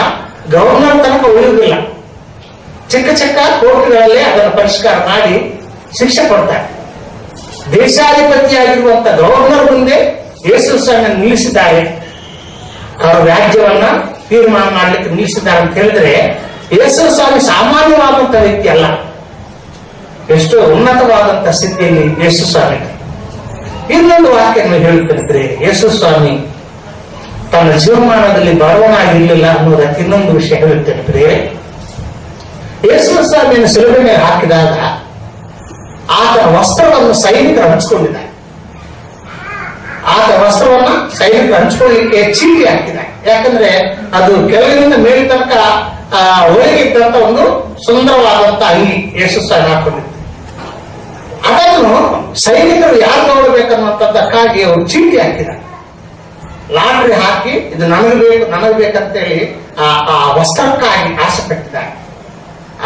ಗವರ್ನರ್ ತನಕ ಉಳಿಯುವುದಿಲ್ಲ. ಚಿಕ್ಕ ಚಿಕ್ಕ ಕೋರ್ಟ್ಗಳಲ್ಲಿ ಅದನ್ನು ಪರಿಷ್ಕಾರ ಮಾಡಿ ಶಿಕ್ಷೆ ಕೊಡ್ತಾರೆ. ದೇಶಾಧಿಪತಿಯಾಗಿರುವಂತ ಗವರ್ನರ್ ಮುಂದೆ ಯೇಸು ಸ್ವಾಮಿ ನಿಲ್ಲಿಸಿದ್ದಾರೆ. ಅವರ ರಾಜ್ಯವನ್ನ ತೀರ್ಮಾನ ಮಾಡ್ಲಿಕ್ಕೆ ನಿಲ್ಲಿಸಿದ್ದಾರೆ ಅಂತ ಹೇಳಿದ್ರೆ, ಯೇಸು ಸ್ವಾಮಿ ಸಾಮಾನ್ಯವಾದಂತ ವ್ಯಕ್ತಿ ಅಲ್ಲ, ಎಷ್ಟೋ ಉನ್ನತವಾದಂತ ಸ್ಥಿತಿಯಲ್ಲಿ ಯೇಸು ಸ್ವಾಮಿ. ಇನ್ನೊಂದು ವಾಕ್ಯ ಹೇಳುತ್ತಿದ್ರೆ, ಯೇಸು ಸ್ವಾಮಿ ತನ್ನ ಜೀವಮಾನದಲ್ಲಿ ಬಡವನಾಗಿರ್ಲಿಲ್ಲ ಅನ್ನೋದಕ್ಕೆ ಇನ್ನೊಂದು ವಿಷಯ ಹೇಳುತ್ತೇನೆ. ಯೇಸು ಸ್ವಾಮಿಯನ್ನು ಶಿಲುಬೆ ಮೇಲೆ ಹಾಕಿದಾಗ ಆತನ ವಸ್ತ್ರವನ್ನು ಸೈನಿಕರು ಹಂಚಿಕೊಂಡಿದ್ದಾರೆ. ಆತ ವಸ್ತ್ರವನ್ನ ಸೈನಿಕರು ಹಂಚಿಕೊಳ್ಳಿಕ್ಕೆ ಚೀಟಿ ಹಾಕಿದ್ದಾರೆ. ಯಾಕಂದ್ರೆ ಅದು ಕೆಳಗಿನಿಂದ ಮೇಲ್ ತನಕ ಒಳಗಿದ್ದಂತ ಒಂದು ಸುಂದರವಾದಂತ ಅಂಗಿ ಯೇಸು ಸ್ವಾಮಿ ಹಾಕೊಂಡಿದ್ದಾರೆ. ಅದನ್ನು ಸೈನಿಕರು ಯಾರು ನೋಡಬೇಕನ್ನುವಂಥದ್ದಕ್ಕಾಗಿ ಅವರು ಚೀಟಿ ಹಾಕಿದ್ದಾರೆ. ಲಾಟ್ರಿ ಹಾಕಿ ಇದು ನನಗೆ ಬೇಕಂತೇಳಿ ಆ ವಸ್ತ್ರಕ್ಕಾಗಿ ಆಸೆ ಪಟ್ಟಿದ್ದಾರೆ.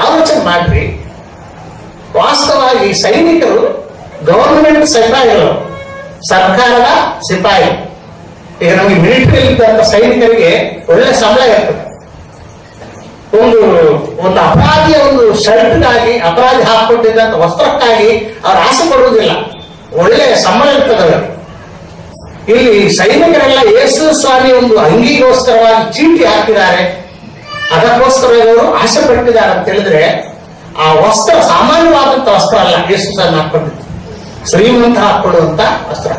ಆಲೋಚನೆ ಮಾಡ್ರಿ, ವಾಸ್ತವವಾಗಿ ಸೈನಿಕರು ಗವರ್ನಮೆಂಟ್ ಸಿಪಾಯಿಗಳು, ಸರ್ಕಾರದ ಸಿಪಾಯಿ. ಈಗ ನಮಗೆ ಮಿಲಿಟರಿ ಇದ್ದಂತ ಸೈನಿಕರಿಗೆ ಒಳ್ಳೆ ಸಂಬಳ ಇರ್ತದೆ. ಒಂದು ಅಪರಾಧಿಯ ಒಂದು ಶರ್ಟ್ಗಾಗಿ, ಅಪರಾಧಿ ಹಾಕೊಂಡಿದ್ದಂತ ವಸ್ತ್ರಕ್ಕಾಗಿ ಅವ್ರು ಆಸೆ ಪಡುವುದಿಲ್ಲ, ಒಳ್ಳೆ ಸಂಬಳ ಇರ್ತದೆ ಅವರಿಗೆ. ಇಲ್ಲಿ ಸೈನಿಕರೆಲ್ಲ ಯೇಸು ಸ್ವಾಮಿ ಒಂದು ಅಂಗಿಗೋಸ್ಕರವಾಗಿ ಚೀಟಿ ಹಾಕಿದ್ದಾರೆ, ಅದಕ್ಕೋಸ್ಕರ ಇವರು ಆಸೆ ಪಟ್ಟಿದ್ದಾರೆ ಅಂತ ಹೇಳಿದ್ರೆ, ಆ ವಸ್ತ್ರ ಸಾಮಾನ್ಯವಾದಂತ ವಸ್ತ್ರ ಅಲ್ಲ. ಯೇಸು ಸ್ವಾಮಿ ಹಾಕೊಂಡಿದ್ದು ಶ್ರೀಮಂತ ಹಾಕೊಳ್ಳುವಂತ ವಸ್ತ್ರ,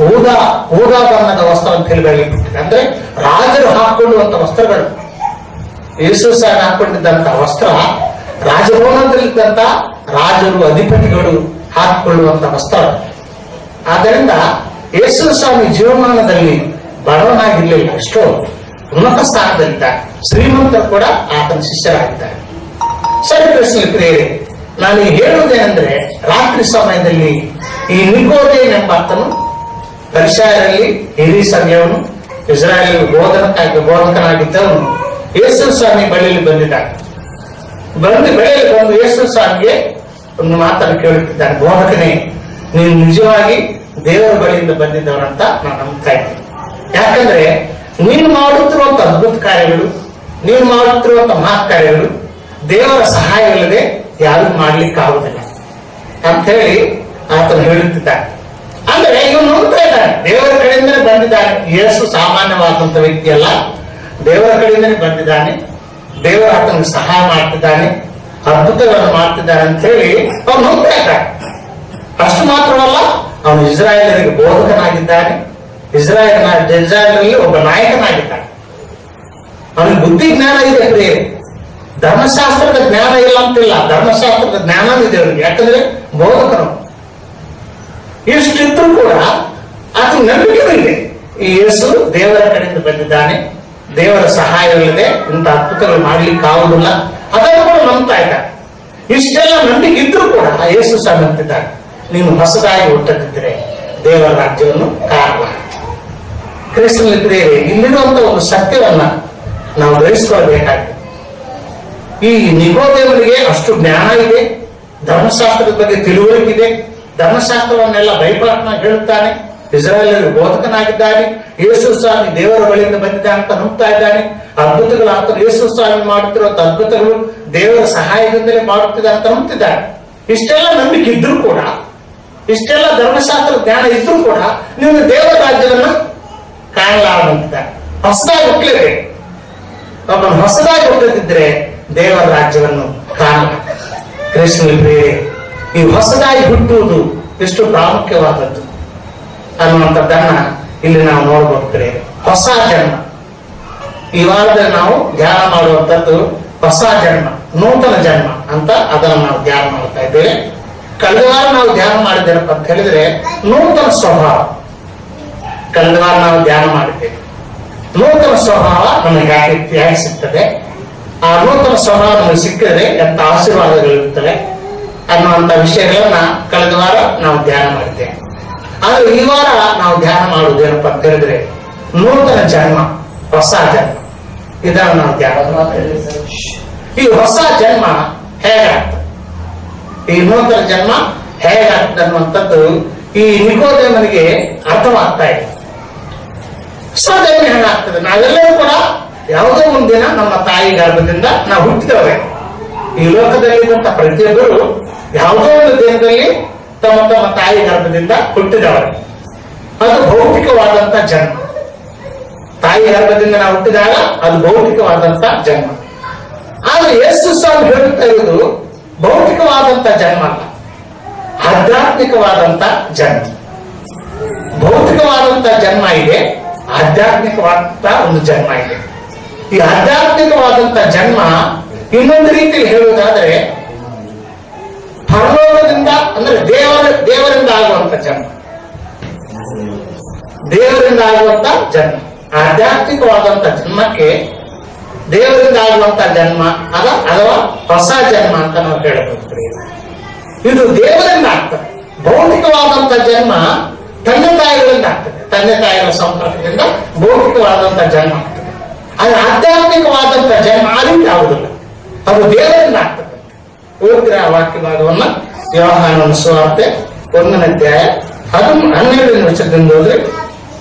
ಊದಾ ಬಣ್ಣದ ವಸ್ತ್ರ ಅಂತ ಹೇಳಿ ಬೆಳಗಿಬಿಟ್ಟಿದೆ. ಅಂದ್ರೆ ರಾಜರು ಹಾಕೊಳ್ಳುವಂತ ವಸ್ತ್ರಗಳು. ಯೇಸು ಸ್ವಾಮಿ ಹಾಕೊಂಡಿದ್ದಂತ ವಸ್ತ್ರ ರಾಜಭವನದಲ್ಲಿದ್ದಂತ ರಾಜರು, ಅಧಿಪತಿಗಳು ಹಾಕಿಕೊಳ್ಳುವಂತ ವಸ್ತ್ರ. ಆದ್ದರಿಂದ ಯೇಸು ಸ್ವಾಮಿ ಜೀವಮಾನದಲ್ಲಿ ಬಡವನಾಗಿರ್ಲಿಲ್ಲ, ಎಷ್ಟೋ ಉನ್ನತ ಸ್ಥಾನದಲ್ಲಿದ್ದಾರೆ. ಶ್ರೀಮಂತರು ಕೂಡ ಆತನ ಶಿಷ್ಯರಾಗಿದ್ದಾರೆ. ಸರಿ ಪ್ರಶ್ನೆ ಪ್ರಿಯರೇ, ನಾನು ಹೇಳುವುದೇನೆಂದ್ರೆ, ರಾತ್ರಿ ಸಮಯದಲ್ಲಿ ಈ ನಿಕೋದೇಮ ಎಂಬಾತನು ಪರಿಸರಲ್ಲಿ ಹಿರಿಯ ಸಂಘವನು, ಇಸ್ರಾಯೇಲ್ ಬೋಧಕನಾಗಿದ್ದವನು ಯೇಸು ಸ್ವಾಮಿ ಬಳಿಯಲ್ಲಿ ಬಂದಿದ್ದಾನೆ. ಬಳಿಯಲ್ಲಿ ಬಂದು ಯೇಸು ಸ್ವಾಮಿಗೆ ಒಂದು ಮಾತನ್ನು ಕೇಳುತ್ತಿದ್ದಾನೆ, ಬೋಧಕನೇ, ನೀನು ನಿಜವಾಗಿ ದೇವರ ಬಳಿಯಿಂದ ಬಂದಿದ್ದವನಂತ ನಾನು ನಂಬ್ತಾ ಇದ್ದೀನಿ. ಯಾಕಂದ್ರೆ ನೀನು ಮಾಡುತ್ತಿರುವಂತ ಅದ್ಭುತ ಕಾರ್ಯಗಳು, ನೀನು ಮಾಡುತ್ತಿರುವಂತ ಮಹತ್ ಕಾರ್ಯಗಳು ದೇವರ ಸಹಾಯವಿಲ್ಲದೆ ಯಾರು ಮಾಡ್ಲಿಕ್ಕೆ ಆಗುದಿಲ್ಲ ಅಂತ ಹೇಳಿ ಆತನು ಹೇಳುತ್ತಿದ್ದಾನೆ. ಅಂದ್ರೆ ಇವನು ನೋಡ್ತಾ ಇದ್ದಾನೆ, ದೇವರ ಕಡೆಯಿಂದಲೇ ಬಂದಿದ್ದಾನೆ. ಯೇಸು ಸಾಮಾನ್ಯವಾದಂತ ವ್ಯಕ್ತಿ ಅಲ್ಲ, ದೇವರ ಕಡೆಯಿಂದಲೇ ಬಂದಿದ್ದಾನೆ. ದೇವರ ಆತನಿಗೆ ಸಹಾಯ ಮಾಡ್ತಿದ್ದಾನೆ, ಅದ್ಭುತಗಳನ್ನು ಮಾಡ್ತಿದ್ದಾನೆ ಅಂತ ಹೇಳಿ ಅವನು ನೋಡ್ತಾ ಇದ್ದಾನೆ. ಅಷ್ಟು ಮಾತ್ರವಲ್ಲ, ಅವನು ಇಸ್ರಾಯೇಲರಿಗೆ ಬೋಧಕನಾಗಿದ್ದಾನೆ, ಇಸ್ರಾಯೇಲರಲ್ಲಿ ಒಬ್ಬ ನಾಯಕನಾಗಿದ್ದಾನೆ. ಅವನಿಗೆ ಬುದ್ಧಿ ಜ್ಞಾನ ಇದೆ ಪ್ರಿಯರೇ. ಧರ್ಮಶಾಸ್ತ್ರದ ಜ್ಞಾನ ಇಲ್ಲ ಅಂತಿಲ್ಲ, ಧರ್ಮಶಾಸ್ತ್ರದ ಜ್ಞಾನನೂ ಇದೆ ಅವನಿಗೆ. ಯಾಕಂದ್ರೆ ಬೋಧಕನು. ಇಷ್ಟಿದ್ರು ಕೂಡ ಆತ ನಂಬಿಕೆ ಇದೆ, ಈ ಯೇಸು ದೇವರ ಕಡೆಯಿಂದ ಬಂದಿದ್ದಾನೆ, ದೇವರ ಸಹಾಯವಿಲ್ಲದೆ ಇಂಥ ಅದ್ಭುತಗಳು ಮಾಡ್ಲಿಕ್ಕೆ ಆಗುದಿಲ್ಲ, ಅದನ್ನು ಕೂಡ ನಂಬ್ತಾ ಇದ್ದಾನೆ. ಇಷ್ಟೆಲ್ಲ ನಂಬಿಕೆ ಇದ್ರೂ ಕೂಡ ಆ ಯೇಸು ಸಹ ನಂಬಿದ್ದಾನೆ, ನೀನು ಹೊಸದಾಗಿ ಹುಟ್ಟದಿದ್ದರೆ ದೇವರ ರಾಜ್ಯವನ್ನು ಕಾಣಲಾರ. ಕ್ರಿಸ್ತನಲ್ಲಿ ಪ್ರಿಯರೇ, ಇಲ್ಲಿರುವಂತ ಒಂದು ಸತ್ಯವನ್ನ ನಾವು ಗ್ರಹಿಸಿಕೊಳ್ಳಬೇಕಾಗಿದೆ. ಈ ನಿಕೋದೇವನಿಗೆ ಅಷ್ಟು ಜ್ಞಾನ ಇದೆ, ಧರ್ಮಶಾಸ್ತ್ರದ ಬಗ್ಗೆ ತಿಳುವಳಿಕೆ ಇದೆ, ಧರ್ಮಶಾಸ್ತ್ರವನ್ನೆಲ್ಲ ಬೈಬಲ್ನಾಗಿ ಹೇಳುತ್ತಾನೆ, ಇಸ್ರಾಯೇಲರಿಗೆ ಬೋಧಕನಾಗಿದ್ದಾನೆ, ಯೇಸು ಸ್ವಾಮಿ ದೇವರ ಬಳಿಯಿಂದ ಬಂದಿದ್ದಾನೆ ಅಂತ ನಂಬ್ತಾ ಇದ್ದಾನೆ. ಅದ್ಭುತಗಳು ಆತ ಯೇಸು ಸ್ವಾಮಿ ಮಾಡುತ್ತಿರುವಂತ ಅದ್ಭುತಗಳು ದೇವರ ಸಹಾಯದಿಂದಲೇ ಮಾಡುತ್ತಿದ್ದಾರೆ ಅಂತ ನಂಬ್ತಿದ್ದಾನೆ. ಇಷ್ಟೆಲ್ಲ ನಂಬಿಕೆ ಇದ್ರೂ ಕೂಡ, ಇಷ್ಟೆಲ್ಲ ಧರ್ಮಶಾಸ್ತ್ರ ಜ್ಞಾನ ಇದ್ರೂ ಕೂಡ ನೀವು ದೇವರ ರಾಜ್ಯವನ್ನ ಕಾಣಲಾರಂತ. ಹೊಸದಾಗಿ ಹುಟ್ಟಲೇಬೇಕು. ಒಬ್ಬನು ಹೊಸದಾಗಿ ಹುಟ್ಟದಿದ್ರೆ ದೇವರ ರಾಜ್ಯವನ್ನು ಕಾಣ. ಕೃಷ್ಣನ ಪ್ರಿಯರೇ, ಈ ಹೊಸದಾಗಿ ಹುಟ್ಟುವುದು ಎಷ್ಟು ಪ್ರಾಮುಖ್ಯವಾದದ್ದು ಅನ್ನುವಂಥದ್ದನ್ನ ಇಲ್ಲಿ ನಾವು ನೋಡ್ಬೋದ್ರೆ, ಹೊಸ ಜನ್ಮ. ಈ ವಾರದಲ್ಲಿ ನಾವು ಧ್ಯಾನ ಮಾಡುವಂಥದ್ದು ಹೊಸ ಜನ್ಮ, ನೂತನ ಜನ್ಮ ಅಂತ ಅದನ್ನು ನಾವು ಧ್ಯಾನ ಮಾಡ್ತಾ ಇದ್ದೇವೆ. ಕಳೆದ ವಾರ ನಾವು ಧ್ಯಾನ ಮಾಡಿದ್ದೇನಪ್ಪ ಅಂತ ಹೇಳಿದ್ರೆ ನೂತನ ಸ್ವಭಾವ. ಕಳೆದ ವಾರ ನಾವು ಧ್ಯಾನ ಮಾಡಿದ್ದೇವೆ. ನೂತನ ಸ್ವಭಾವ ನಮಗೆ ಹೇಗೆ ಸಿಗ್ತದೆ, ಆ ನೂತನ ಸ್ವಭಾವ ನಮಗೆ ಸಿಕ್ಕಿದ್ರೆ ಎಂತ ಆಶೀರ್ವಾದಗಳಿರುತ್ತವೆ ಅನ್ನುವಂತ ವಿಷಯಗಳನ್ನ ಕಳೆದ ವಾರ ನಾವು ಧ್ಯಾನ ಮಾಡಿದ್ದೇವೆ. ಆದ್ರೆ ಈ ವಾರ ನಾವು ಧ್ಯಾನ ಮಾಡುವುದೇನಪ್ಪ ಅಂತ ಹೇಳಿದ್ರೆ ನೂತನ ಜನ್ಮ, ಹೊಸ ಜನ್ಮ. ಇದನ್ನು ನಾವು ಧ್ಯಾನ ಮಾಡ್ತೇವೆ. ಈ ಹೊಸ ಜನ್ಮ ಹೇಗಾಗ್ತದೆ, ಈ ನೂತನ ಜನ್ಮ ಹೇಗಾಗ್ತದೆ ಅನ್ನುವಂಥದ್ದು ಈ ನಿಕೋದೇಮನಿಗೆ ಅರ್ಥವಾಗ್ತಾ ಇದೆ. ಹೊಸ ಜನ್ಮ ಹೇಗಾಗ್ತದೆ? ನಾವೆಲ್ಲರೂ ಕೂಡ ಯಾವುದೋ ಒಂದಿನ ನಮ್ಮ ತಾಯಿ ಗರ್ಭದಿಂದ ನಾವು ಹುಟ್ಟಿದವರೇ. ಈ ಲೋಕದಲ್ಲಿರುವಂತ ಪ್ರತಿಯೊಬ್ಬರು ಯಾವುದೋ ಒಂದು ದೇಹದಲ್ಲಿ ತಮ್ಮ ತಮ್ಮ ತಾಯಿ ಗರ್ಭದಿಂದ ಹುಟ್ಟಿದವರೇ. ಅದು ಭೌತಿಕವಾದಂತ ಜನ್ಮ. ತಾಯಿ ಗರ್ಭದಿಂದ ನಾವು ಹುಟ್ಟಿದಾಗ ಅದು ಭೌತಿಕವಾದಂತ ಜನ್ಮ. ಆದ್ರೆ ಯೇಸು ಸ್ವಾಮಿ ಹೇಳುತ್ತಾ ಇರುವುದು ಭೌತಿಕವಾದಂತ ಜನ್ಮ ಅಲ್ಲ, ಆಧ್ಯಾತ್ಮಿಕವಾದಂತ ಜನ್ಮ. ಭೌತಿಕವಾದಂತ ಜನ್ಮ ಇದೆ, ಆಧ್ಯಾತ್ಮಿಕವಾದಂತ ಒಂದು ಜನ್ಮ ಇದೆ. ಈ ಆಧ್ಯಾತ್ಮಿಕವಾದಂತ ಜನ್ಮ ಇನ್ನೊಂದು ರೀತಿಯಲ್ಲಿ ಹೇಳುವುದಾದರೆ ಪರಲೋಕದಿಂದ ಅಂದ್ರೆ ದೇವರಿಂದ ಆಗುವಂತ ಜನ್ಮ. ದೇವರಿಂದ ಆಗುವಂತ ಜನ್ಮ, ಆಧ್ಯಾತ್ಮಿಕವಾದಂತ ಜನ್ಮಕ್ಕೆ ದೇವರಿಂದ ಆಗುವಂತ ಜನ್ಮ ಅಥವಾ ಹೊಸ ಜನ್ಮ ಅಂತ ನಾವು ಹೇಳಬಹುದು. ಇದು ದೇವರಿಂದ ಆಗ್ತದೆ. ಭೌತಿಕವಾದಂತ ಜನ್ಮ ತಂದೆ ತಾಯಿಗಳಿಂದ ಆಗ್ತದೆ. ತಂದೆ ತಾಯಿಗಳ ಸಂಪರ್ಕದಿಂದ ಭೌತಿಕವಾದಂತ ಜನ್ಮ ಆಗ್ತದೆ. ಆದ್ರೆ ಆಧ್ಯಾತ್ಮಿಕವಾದಂತ ಜನ್ಮ ಆದಿಂದ ಆಗುದಿಲ್ಲ, ಅದು ದೇವರಿಂದ ಆಗ್ತದೆ. ಓದಿದ್ರೆ ಆ ವಾಕ್ಯ ಭಾಗವನ್ನ ಯೋಹಾನನ ಸುವಾರ್ತೆ 1ನೇ ಅಧ್ಯಾಯ 12ನೇ ವಚನದಿಂದ ಹೋದ್ರೆ,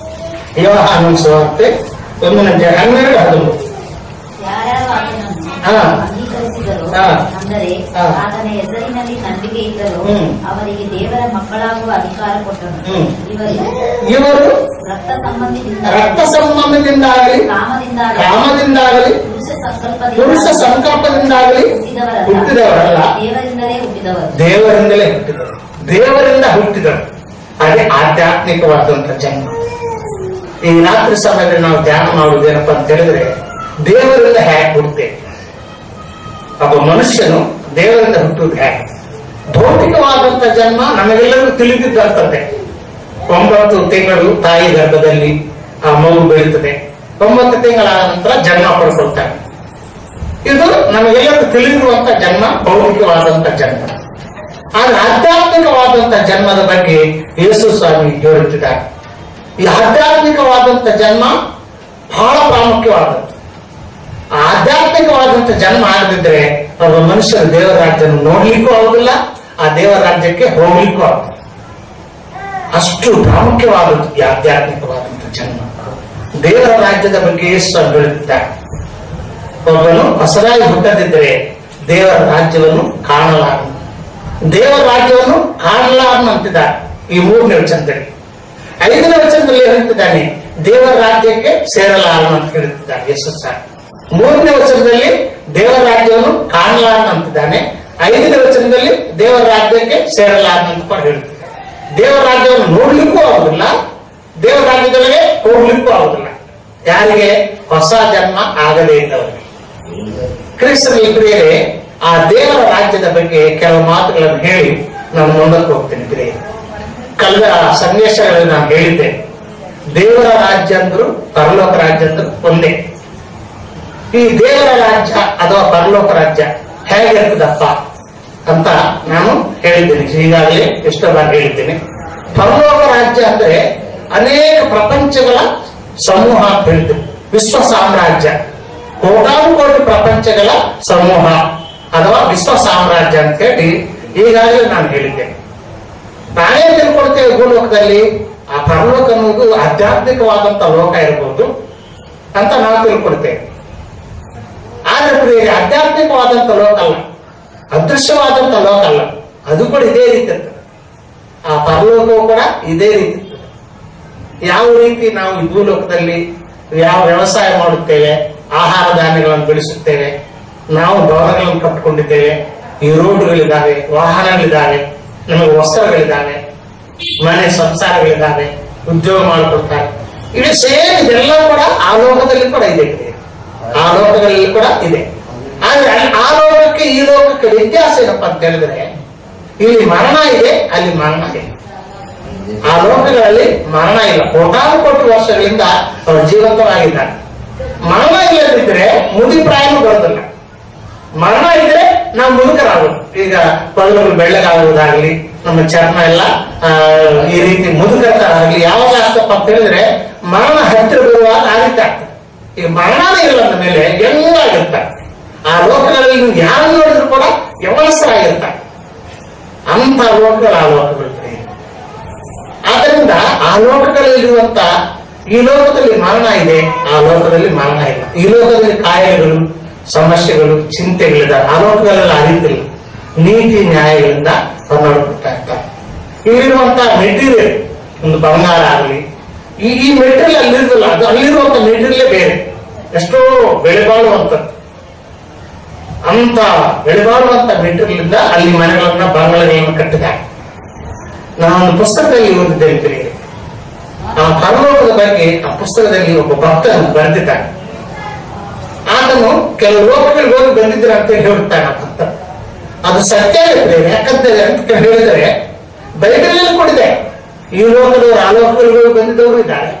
ಯೋಹಾನನ ಸುವಾರ್ತೆ 1ನೇ ಅಧ್ಯಾಯ 12-13. ಅಂದರೆ ಆತನ ಹೆಸರಿನಲ್ಲಿ ನಂಬಿಕೆ ಇದ್ದರೂ ಅವರಿಗೆ ದೇವರ ಮಕ್ಕಳಾಗುವ ಅಧಿಕಾರ ಕೊಟ್ಟನು. ಇವರು ರಕ್ತ ಸಂಬಂಧದಿಂದಾಗಲಿ ಕಾಮದಿಂದಾಗಲಿ ಪುರುಷ ಸಂಕಲ್ಪದಿಂದಾಗಲಿ ಹುಟ್ಟಿದವರಲ್ಲ, ದೇವರಿಂದಲೇ ಹುಟ್ಟಿದವರು. ದೇವರಿಂದ ಹುಟ್ಟಿದವರು. ಅದೇ ಆಧ್ಯಾತ್ಮಿಕವಾದಂತ ಜನ್ಮ. ಈ ರಾತ್ರಿ ಸಮಯದಲ್ಲಿ ನಾವು ಧ್ಯಾನ ಮಾಡುವುದೇನಪ್ಪ ಅಂತ ಹೇಳಿದ್ರೆ ದೇವರಿಂದ ಹೇಗೆ ಹುಟ್ಟುತ್ತೇವೆ. ಒಬ್ಬ ಮನುಷ್ಯನು ದೇವರಿಂದ ಹುಟ್ಟುವುದು ಹೇಗೆ? ಭೌತಿಕವಾದಂತ ಜನ್ಮ ನಮಗೆಲ್ಲರಿಗೂ ತಿಳಿದಿದ್ದಂಥದ್ದೇ. 9 ತಿಂಗಳು ತಾಯಿ ಗರ್ಭದಲ್ಲಿ ಆ ಮಗು ಬೆಳೀತದೆ. 9 ತಿಂಗಳಾದ ನಂತರ ಜನ್ಮ ಪಡ್ಕೊಳ್ತಾನೆ. ಇದು ನಮಗೆಲ್ಲರಿಗೂ ತಿಳಿದಿರುವಂತ ಜನ್ಮ, ಭೌತಿಕವಾದಂತ ಜನ್ಮ. ಆದ್ರೆ ಆಧ್ಯಾತ್ಮಿಕವಾದಂತ ಜನ್ಮದ ಬಗ್ಗೆ ಯೇಸು ಸ್ವಾಮಿ ಹೇಳುತ್ತಿದ್ದಾರೆ. ಈ ಆಧ್ಯಾತ್ಮಿಕವಾದಂತ ಜನ್ಮ ಬಹಳ ಪ್ರಾಮುಖ್ಯವಾದದ್ದು. ಆಧ್ಯಾತ್ಮಿಕವಾದಂತ ಜನ್ಮ ಆಗದಿದ್ರೆ ಒಬ್ಬ ಮನುಷ್ಯರು ದೇವರ ರಾಜ್ಯವನ್ನು ನೋಡ್ಲಿಕ್ಕೂ ಆಗುದಿಲ್ಲ, ಆ ದೇವರ ರಾಜ್ಯಕ್ಕೆ ಹೋಗ್ಲಿಕ್ಕೂ ಆಗುದಿಲ್ಲ. ಅಷ್ಟು ಪ್ರಾಮುಖ್ಯವಾದದ್ದು ಈ ಆಧ್ಯಾತ್ಮಿಕವಾದಂತ ಜನ್ಮ. ದೇವರ ರಾಜ್ಯದ ಬಗ್ಗೆ ಯೇಸು ಹೇಳುತ್ತಿದ್ದಾರೆ. ಒಬ್ಬನು ಹೊಸದಾಗಿ ಹುಟ್ಟದಿದ್ದರೆ ದೇವರ ರಾಜ್ಯವನ್ನು ಕಾಣಲಾರನು. ದೇವರ ರಾಜ್ಯವನ್ನು ಕಾಣಲಾರನು ಅಂತಿದ್ದಾರೆ ಈ 3ನೇ ವಚನದಲ್ಲಿ. 5ನೇ ವಚನದಲ್ಲಿ ಹೇಳ್ತಿದ್ದಾನೆ ದೇವರ ರಾಜ್ಯಕ್ಕೆ ಸೇರಲಾರನು ಅಂತ ಹೇಳುತ್ತಿದ್ದಾನೆ ಯೇಸು ಸರ್. 3ನೇ ವಚನದಲ್ಲಿ ದೇವರ ರಾಜ್ಯವನ್ನು ಕಾಣಲಾರನು ಅಂತಿದ್ದಾನೆ. 5ನೇ ವಚನದಲ್ಲಿ ದೇವರ ರಾಜ್ಯಕ್ಕೆ ಸೇರಲಾರನು ಅಂತ ಹೇಳ್ತಿದ್ದಾನೆ. ದೇವರ ರಾಜ್ಯವನ್ನು ನೋಡ್ಲಿಕ್ಕೂ ಆಗುದಿಲ್ಲ, ದೇವರ ರಾಜ್ಯದೊಳಗೆ ಹೋಗ್ಲಿಕ್ಕೂ ಆಗುದಿಲ್ಲ. ಯಾರಿಗೆ? ಹೊಸ ಜನ್ಮ ಆಗದೇ ಇದ್ದವರಿಗೆ. ಕ್ರಿಸ್ತನಲ್ಲಿ ಪ್ರಿಯರೇ, ಆ ದೇವರ ರಾಜ್ಯದ ಬಗ್ಗೆ ಕೆಲವು ಮಾತುಗಳನ್ನು ಹೇಳಿ ನಾನು ಮುಂದಕ್ಕೆ ಹೋಗ್ತೇನೆ. ಪ್ರಿಯರೇ, ಕಳೆದ ಸಂದೇಶಗಳಲ್ಲಿ ನಾನು ಹೇಳಿದ್ದೆ, ದೇವರ ರಾಜ್ಯ ಅಂದ್ರು ಪರಲೋಕ ರಾಜ್ಯ ಅಂದ್ರು ಒಂದೇ. ಈ ದೇವರ ರಾಜ್ಯ ಅಥವಾ ಪರಲೋಕ ರಾಜ್ಯ ಹೇಗಿರ್ತದಪ್ಪ ಅಂತ ನಾನು ಹೇಳಿದ್ದೇನೆ. ಈಗಾಗಲೇ ಎಷ್ಟೋ ಬಾರಿ ಹೇಳಿದ್ದೇನೆ. ಪರಲೋಕ ರಾಜ್ಯ ಅಂದ್ರೆ ಅನೇಕ ಪ್ರಪಂಚಗಳ ಸಮೂಹ ಅಂತ ಹೇಳ್ತೇವೆ. ವಿಶ್ವ ಸಾಮ್ರಾಜ್ಯ, ಕೋಟಾನುಕೋಟಿ ಪ್ರಪಂಚಗಳ ಸಮೂಹ ಅಥವಾ ವಿಶ್ವ ಸಾಮ್ರಾಜ್ಯ ಅಂತ ಹೇಳಿ ಈಗಾಗಲೇ ನಾನು ಹೇಳಿದ್ದೇನೆ. ನಾನೇ ತಿಳ್ಕೊಳ್ತೇವೆ ಭೂಲೋಕದಲ್ಲಿ ಆ ಪರಲೋಕ ಅನ್ನೋದು ಆಧ್ಯಾತ್ಮಿಕವಾದಂತ ಲೋಕ ಇರಬಹುದು ಅಂತ ನಾವು ತಿಳ್ಕೊಳ್ತೇವೆ. ಆದ್ರೆ ಆಧ್ಯಾತ್ಮಿಕವಾದಂತ ಲೋಕ ಅಲ್ಲ, ಅದೃಶ್ಯವಾದಂತ ಲೋಕ ಅಲ್ಲ, ಅದು ಕೂಡ ಇದೇ ರೀತಿ ಇರ್ತದೆ. ಆ ಪರಲೋಕವು ಕೂಡ ಇದೇ ರೀತಿ ಇರ್ತದೆ. ಯಾವ ರೀತಿ ನಾವು ಈ ಭೂಲೋಕದಲ್ಲಿ ಯಾವ ವ್ಯವಸಾಯ ಮಾಡುತ್ತೇವೆ, ಆಹಾರ ಧಾನ್ಯಗಳನ್ನು ಬೆಳೆಸುತ್ತೇವೆ, ನಾವು ಭವನಗಳನ್ನು ಕಟ್ಟಿಕೊಂಡಿದ್ದೇವೆ, ಈ ರೋಡ್ಗಳಿದ್ದಾವೆ, ವಾಹನಗಳಿದ್ದಾವೆ, ನಮಗೆ ವಸ್ತ್ರಗಳಿದ್ದಾವೆ, ಮನೆ ಸಂಸಾರಗಳಿದ್ದಾವೆ, ಉದ್ಯೋಗ ಮಾಡಿಕೊಡ್ತಾರೆ. ಇದು ಸೇಮ್ ಇದೆಲ್ಲ ಕೂಡ ಆ ಲೋಕದಲ್ಲಿ ಕೂಡ ಇದೆ, ಆ ಲೋಕದಲ್ಲಿ ಕೂಡ ಇದೆ. ಆದ್ರೆ ಆ ಲೋಕಕ್ಕೆ ಈ ಲೋಕಕ್ಕೆ ವ್ಯತ್ಯಾಸ ಏನಪ್ಪಾ ಅಂತ ಹೇಳಿದ್ರೆ, ಇಲ್ಲಿ ಮರಣ ಇದೆ, ಅಲ್ಲಿ ಮರಣ ಇದೆ. ಆ ಲೋಕಗಳಲ್ಲಿ ಮರಣ ಇಲ್ಲ. ಕೋಟಿ ವರ್ಷಗಳಿಂದ ಅವರು ಜೀವಂತವಾಗಿದ್ದಾರೆ. ಮರಣ ಇಲ್ಲದಿದ್ರೆ ಮುದಿ ಪ್ರಾಯನೂ ಬರೋದಿಲ್ಲ. ಮರಣ ಇದ್ರೆ ನಾವು ಮುದುಕರಾಗೋದು. ಈಗ ಪದಗಳು ಬೆಳ್ಳಗಾಗುವುದಾಗ್ಲಿ, ನಮ್ಮ ಚರ್ಮ ಎಲ್ಲ ಈ ರೀತಿ ಮುದುಕರಾಗಲಿ ಯಾವಾಗ ಆಗ್ತಪ್ಪ ಅಂತ ಹೇಳಿದ್ರೆ ಮರಣ ಹತ್ತಿರ ಬರುವಾಗ ಆಗುತ್ತೆ. ಈಗ ಮರಣನೇ ಇಲ್ಲ ಅಂದ ಮೇಲೆ ಹೆಂಗಾಗಿರ್ತಾರೆ. ಆ ಲೋಕಗಳಲ್ಲಿ ನೀವು ಯಾರು ನೋಡಿದ್ರು ಕೂಡ ಯವನಸ್ಥರಾಗಿರ್ತಾರೆ. ಅಂತ ಲೋಕಗಳು ಆ ಲೋಕಗಳು. ಆದ್ದರಿಂದ ಆ ಲೋಕಗಳಲ್ಲಿರುವಂತ ಈ ಲೋಕದಲ್ಲಿ ಮರಣ ಇದೆ, ಆ ಲೋಕದಲ್ಲಿ ಮರಣ ಇಲ್ಲ. ಈ ಲೋಕದಲ್ಲಿ ಕಾಯಿಲೆಗಳು, ಸಮಸ್ಯೆಗಳು, ಚಿಂತೆಗಳಿದ್ದಾವೆ. ಆ ಲೋಕಗಳೆಲ್ಲ ಅರಿತಿಲ್ಲ. ನೀತಿ ನ್ಯಾಯಗಳಿಂದ ಹೊರನಡ್ಕೊಳ್ತಾ ಇರ್ತಾರೆ. ಇಲ್ಲಿರುವಂತಹ ಮೆಟೀರಿಯಲ್, ಒಂದು ಬಂಗಾರ ಆಗಲಿ, ಈ ಮೆಟೀರಿಯಲ್ ಅಲ್ಲಿರೋದಿಲ್ಲ. ಅದು ಅಲ್ಲಿರುವಂತ ಮೆಟೀರಿಯಲ್ಲೇ ಬೇರೆ, ಎಷ್ಟೋ ಬೆಲೆ ಬಾಳುವಂಥದ್ದು. ಅಂತ ಬೆಲೆ ಬಾಳುವಂತ ಮೆಟೀರಿಯಲ್ ಇಂದ ಅಲ್ಲಿ ಮನೆಗಳನ್ನ, ಬಂಗಲೆಗಳನ್ನು ಕಟ್ಟಿದ್ದಾರೆ. ನಾನೊಂದು ಪುಸ್ತಕದಲ್ಲಿ ಓದಿದ್ದೇನೆ. ಆ ಪರಲೋಕದ ಬಗ್ಗೆ ಆ ಪುಸ್ತಕದಲ್ಲಿ ಒಬ್ಬ ಭಕ್ತನು ಬರೆದಿದ್ದಾನೆ. ಆತನು ಕೆಲವು ಲೋಕಗಳಿಗೆ ಹೋಗಿ ಬಂದಿದ್ರೆ ಅಂತ ಹೇಳುತ್ತಾನೆ ಆ ಭಕ್ತ. ಅದು ಸತ್ಯ ಆಗುತ್ತೆ. ಯಾಕಂತೇಳಿ ಅಂತ ಹೇಳಿದರೆ ಬೈಬಲ್ನಲ್ಲಿ ಕೊಡಿದೆ. ಈ ಲೋಕದವರು ಆ ಲೋಕಗಳಿಗೆ ಹೋಗಿ ಬಂದಿದ್ದವರು ಇದ್ದಾರೆ,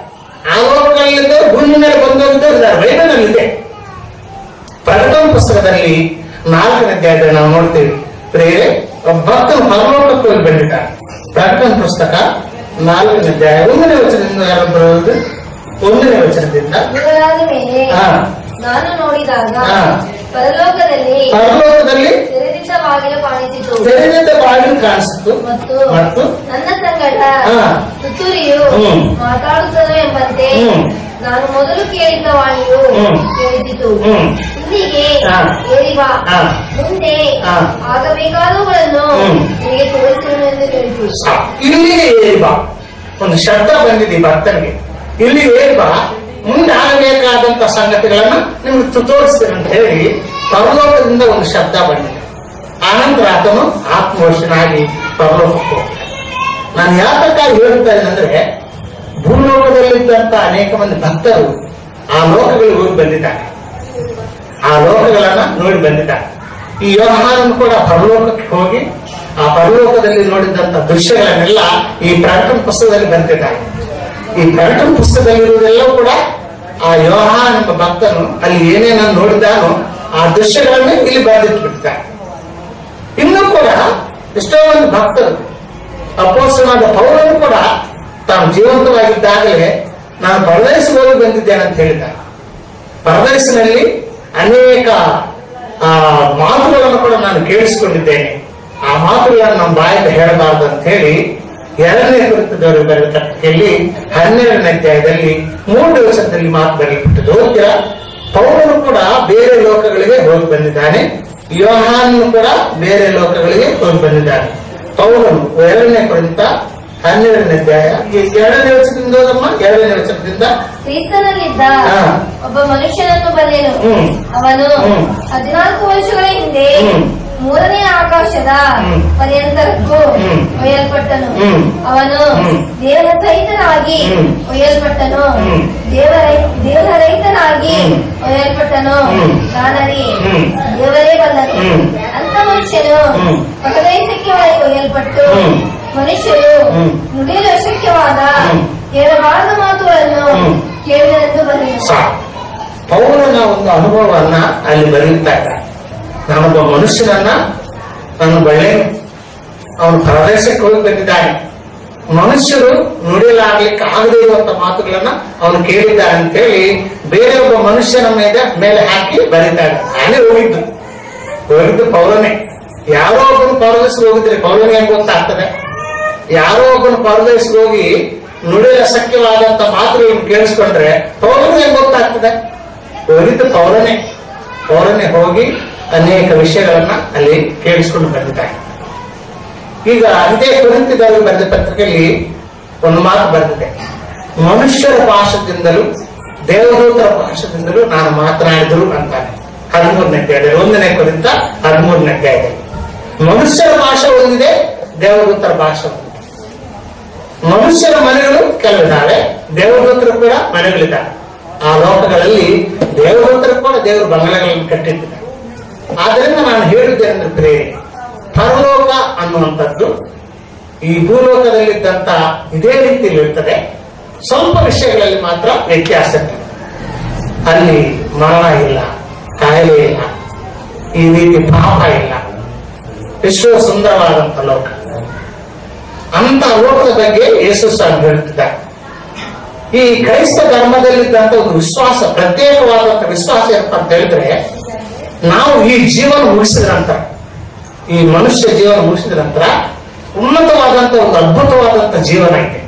ಆ ಲೋಕಗಳಲ್ಲಿದ್ದವರು ಭೂಮಿ ಮೇಲೆ ಬಂದವರು ಇದ್ದಾರೆ. ಬೈಬಲ್ನಲ್ಲಿ ಇದೆ. ಪ್ರಕಟಣೆ ಪುಸ್ತಕದಲ್ಲಿ 4ನೇ ಅಧ್ಯಾಯದಲ್ಲಿ ನಾವು ನೋಡ್ತೀವಿ. ಪ್ರೇರೆ ಒಬ್ಬ ಭಕ್ತನು ಪರಲೋಕಕ್ಕೆ ಹೋಗಿ ಬಂದಿದ್ದಾರೆ. ಪ್ರಕಟಣೆ ಪುಸ್ತಕ 4ನೇ ಅಧ್ಯಾಯ 1ನೇ ವಚನದಿಂದ ಯಾರು ಬರುವುದು? 1ನೇ ವಚನದಿಂದ. ನಾನು ನೋಡಿದಾಗ ಪರಲೋಕದಲ್ಲಿ ತೆರೆದಿದ್ದ ಬಾಗಿಲು ಕಾಣಿಸಿತು. ತೆರೆದಿದ್ದ ಬಾಗಿಲು ಕಾಣಿಸಿತು ಮತ್ತು ನನ್ನ ಸಂಗಡ ತುತ್ತೂರಿಯು ಮಾತಾಡುತ್ತದೆ ಎಂಬಂತೆ ನಾನು ಮೊದಲು ಕೇಳಿದ್ದ ವಾಣಿಯು ಕೇಳಿಸಿತು. ಇಲ್ಲಿಗೆ ಏರಿ ಬಾ, ಮುಂದೆ ಆಗಬೇಕಾದವುಗಳನ್ನು ನಿನಗೆ ತೋರಿಸುವೆನು ಎಂದು ಹೇಳಿತು. ಇಲ್ಲಿಗೆ ಏರಿ ಬಾ, ಒಂದು ಶಬ್ದ ಬಂದಿದೆ ಭಕ್ತನಿಗೆ. ಇಲ್ಲಿಗೆ ಏರಿ ಬಾ, ಮುಂದೆ ಆಗಬೇಕಾದಂತ ಸಂಗತಿಗಳನ್ನ ನಿಮ್ಗೆ ತೋರಿಸ್ತೇನೆ ಅಂತ ಹೇಳಿ ಪರಲೋಕದಿಂದ ಒಂದು ಶಬ್ದ ಬಂದಿದೆ. ಆನಂತರ ಆತನು ಆತ್ಮವಶನಾಗಿ ಪರಲೋಕಕ್ಕೆ ಹೋಗ್ತಾನೆ. ನಾನು ಯಾತಕ್ಕಾಗಿ ಹೇಳ್ತಾ ಇದ್ದೇನೆಂದ್ರೆ, ಭೂಲೋಕದಲ್ಲಿದ್ದಂತ ಅನೇಕ ಮಂದಿ ಭಕ್ತರು ಆ ಲೋಕಗಳಿಗೆ ಹೋಗಿ ಬಂದಿದ್ದಾರೆ, ಆ ಲೋಕಗಳನ್ನ ನೋಡಿ ಬಂದಿದ್ದಾರೆ. ಈ ಯೋಹಾನನು ಕೂಡ ಪರಲೋಕಕ್ಕೆ ಹೋಗಿ ಆ ಪರಲೋಕದಲ್ಲಿ ನೋಡಿದಂತ ದೃಶ್ಯಗಳನ್ನೆಲ್ಲ ಈ ಪ್ರಕಟಣೆ ಪುಸ್ತಕದಲ್ಲಿ ಬಂದಿದ್ದಾರೆ. ಈ ಪ್ರಕಟಣೆ ಪುಸ್ತಕದಲ್ಲಿರುವುದೆಲ್ಲವೂ ಕೂಡ ಆ ಯೋಹಾನ ಎಂಬ ಭಕ್ತನು ಅಲ್ಲಿ ಏನೇನನ್ನು ನೋಡಿದಾನೋ ಆ ದೃಶ್ಯಗಳನ್ನು ಇಲ್ಲಿ ಬರೆದಿಟ್ಬಿಟ್ಟಿದ್ದಾರೆ. ಇನ್ನೂ ಕೂಡ ಎಷ್ಟೋ ಒಂದು ಭಕ್ತರು, ಅಪೊಸ್ತಲನಾದ ಪೌಲನು ಕೂಡ ತಾನು ಜೀವಂತವಾಗಿದ್ದಾಗಲೇ ನಾನು ಪರದೇಶಕ್ಕೆ ಹೋಗಿ ಬಂದಿದ್ದೇನೆ ಅಂತ ಹೇಳಿದ್ದಾರೆ. ಪರದೇಶದಲ್ಲಿ ಅನೇಕ ಮಾತುಗಳನ್ನು ಕೂಡ ನಾನು ಕೇಳಿಸಿಕೊಂಡಿದ್ದೇನೆ. ಆ ಮಾತುಗಳನ್ನು ನಮ್ಮ ಬಾಯಿಂದ ಹೇಳಬಾರದು ಅಂತ ಹೇಳಿ 2ನೇ ಕೊರಿಂಥದವರಿಗೆ ಬರೆದ ಪತ್ರಿಕೆಯಲ್ಲಿ 12ನೇ ಅಧ್ಯಾಯದಲ್ಲಿ 3 ವಚನದಲ್ಲಿ ಮಾತು ಬರೆಯಲ್ಪಟ್ಟದ್ದು. ಓದ್ತೀರಾ? ಪೌಲನು ಕೂಡ ಬೇರೆ ಲೋಕಗಳಿಗೆ ಹೋಗಿ ಬಂದಿದ್ದಾನೆ, ಯೋಹಾನನು ಕೂಡ ಬೇರೆ ಲೋಕಗಳಿಗೆ ಹೋಗಿ ಬಂದಿದ್ದಾನೆ. ಪೌಲನು 2ನೇ ಕೊರಿಂಥ 12ನೇ ಅಧ್ಯಾಯ 2ನೇ ವಚನದಿಂದ ಓದಮ್ಮ. 2ನೇ ವಚನದಿಂದ. ಕ್ರಿಸ್ತನಲ್ಲಿದ್ದ ಒಬ್ಬ ಮನುಷ್ಯನನ್ನು ಬಲ್ಲೆನು. ಅವನು 14 ವರ್ಷಗಳ ಹಿಂದೆ 3ನೇ ಆಕಾಶದ ಪರ್ಯಂತರಕ್ಕೂ ಒಯ್ಯಲ್ಪಟ್ಟನು. ಅವನು ದೇಹರಹಿತನಾಗಿ ಒಯ್ಯಲ್ಪಟ್ಟನು, ದೇಹರಹಿತನಾಗಿ ಒಯ್ಯಲ್ಪಟ್ಟನು. ನಾನರಿ ದೇವರೇ ಬಲ್ಲನು. ಅಂತ ಮನುಷ್ಯನು ಪರದೇಶಕ್ಕೆ ಒಯ್ಯಲ್ಪಟ್ಟು ಮನುಷ್ಯರು ನುಡಿಯಲು ಅಶಕ್ಯವಾದ ಹೇಳಬಾರದ ಮಾತುಗಳನ್ನು ಕೇಳಿದರೆಂದು ಬರೆಯನು. ಪೌಲನ ಒಂದು ಅನುಭವವನ್ನ ಅಲ್ಲಿ ಬರೆಯುತ್ತಾ ಇದ್ದ. ನಾನೊಬ್ಬ ಮನುಷ್ಯನನ್ನ ನಾನು ಬಳ್ಳೆನು, ಅವನು ಪರದೇಶಕ್ಕೆ ಹೋಗಿ ಬಂದಿದ್ದಾನೆ. ಮನುಷ್ಯರು ನುಡಿಯಲಾಗ್ಲಿಕ್ಕೆ ಆಗದೇ ಇರುವಂತ ಮಾತುಗಳನ್ನ ಅವನು ಕೇಳಿದ್ದಾನೆ ಅಂತ ಹೇಳಿ ಬೇರೆ ಒಬ್ಬ ಮನುಷ್ಯನ ಮೇಲೆ ಹಾಕಿ ಬರೀತಾರೆ. ನಾನೇ ಹೋಗಿದ್ದು ಪೌಲನೇ. ಯಾರೋ ಒಬ್ಬನು ಪರದೇಶಕ್ಕೆ ಹೋಗಿದ್ರೆ ಪೌಲನೇ ಹೆಂಗ್ ಗೊತ್ತಾಗ್ತದೆ? ಯಾರೋ ಒಬ್ಬನು ಪರದೇಶಕ್ಕೆ ಹೋಗಿ ನುಡಿಯಲು ಅಶಕ್ಯವಾದಂತ ಮಾತುಗಳನ್ನು ಕೇಳಿಸ್ಕೊಂಡ್ರೆ ಪೌಲನೇ ಹೆಂಗ್ ಗೊತ್ತಾಗ್ತದೆ? ಹೋಗಿದ್ದು ಪೌಲನೇ ಹೋಗಿ ಅನೇಕ ವಿಷಯಗಳನ್ನ ಅಲ್ಲಿ ಕೇಳಿಸ್ಕೊಂಡು ಬಂದಿದ್ದಾರೆ. ಈಗ ಇದೇ ಕೊರಿಂಥದವರಿಗೆ ಬರೆದ ಪತ್ರಿಕೆಯಲ್ಲಿ ಒಂದು ಮಾತು ಬರೆದಿದೆ, ಮನುಷ್ಯರ ಭಾಷೆಯಿಂದಲೂ ದೇವದೂತರ ಭಾಷೆಯಿಂದಲೂ ನಾನು ಮಾತನಾಡಿದ್ರು ಅಂತಾನೆ. 13ನೇ ಅಧ್ಯಾಯದಲ್ಲಿ, 1ನೇ ಕೊರಿಂಥ 13ನೇ ಅಧ್ಯಾಯದಲ್ಲಿ ಮನುಷ್ಯರ ಭಾಷೆ ಒಂದಿದೆ, ದೇವದೂತರ ಭಾಷೆ ಒಂದಿದೆ. ಮನುಷ್ಯರ ಮನೆಗಳು ಕೆಲವಿದ್ದಾವೆ, ದೇವದೂತರು ಕೂಡ ಮನೆಗಳಿದ್ದಾವೆ. ಆ ಲೋಕಗಳಲ್ಲಿ ದೇವದೂತರು ಕೂಡ ದೇವರು ಬಂಗಲೆಗಳನ್ನು ಕಟ್ಟಿದ್ದಾರೆ. ಆದ್ರಿಂದ ನಾನು ಹೇಳಿದ್ದೇನೆಂದ್ರೆ ಪ್ರೇರೆ, ಪರಲೋಕ ಅನ್ನುವಂಥದ್ದು ಈ ಭೂಲೋಕದಲ್ಲಿದ್ದಂತ ಇದೇ ರೀತಿಯಲ್ಲಿ ಇರ್ತದೆ. ಸ್ವಲ್ಪ ವಿಷಯಗಳಲ್ಲಿ ಮಾತ್ರ ವ್ಯತ್ಯಾಸ ಇದೆ. ಅಲ್ಲಿ ಮರಣ ಇಲ್ಲ, ಕಾಯಿಲೆ ಇಲ್ಲ, ಈ ರೀತಿ ಪಾಪ ಇಲ್ಲ. ಎಷ್ಟೋ ಸುಂದರವಾದಂತ ಲೋಕ. ಅಂತ ಲೋಕದ ಬಗ್ಗೆ ಯೇಸು ಸ್ವಾಮಿ ಹೇಳುತ್ತಿದ್ದಾರೆ. ಈ ಕ್ರೈಸ್ತ ಧರ್ಮದಲ್ಲಿದ್ದಂತ ಒಂದು ವಿಶ್ವಾಸ, ಪ್ರತ್ಯೇಕವಾದಂತ ವಿಶ್ವಾಸ ಏನಪ್ಪ ಅಂತ ಹೇಳಿದ್ರೆ, ನಾವು ಈ ಜೀವನ ಮುಗಿಸಿದ ನಂತರ, ಈ ಮನುಷ್ಯ ಜೀವನ ಮುಗಿಸಿದ ನಂತರ ಉನ್ನತವಾದಂತ ಒಂದು ಅದ್ಭುತವಾದಂತ ಜೀವನ ಇದೆ.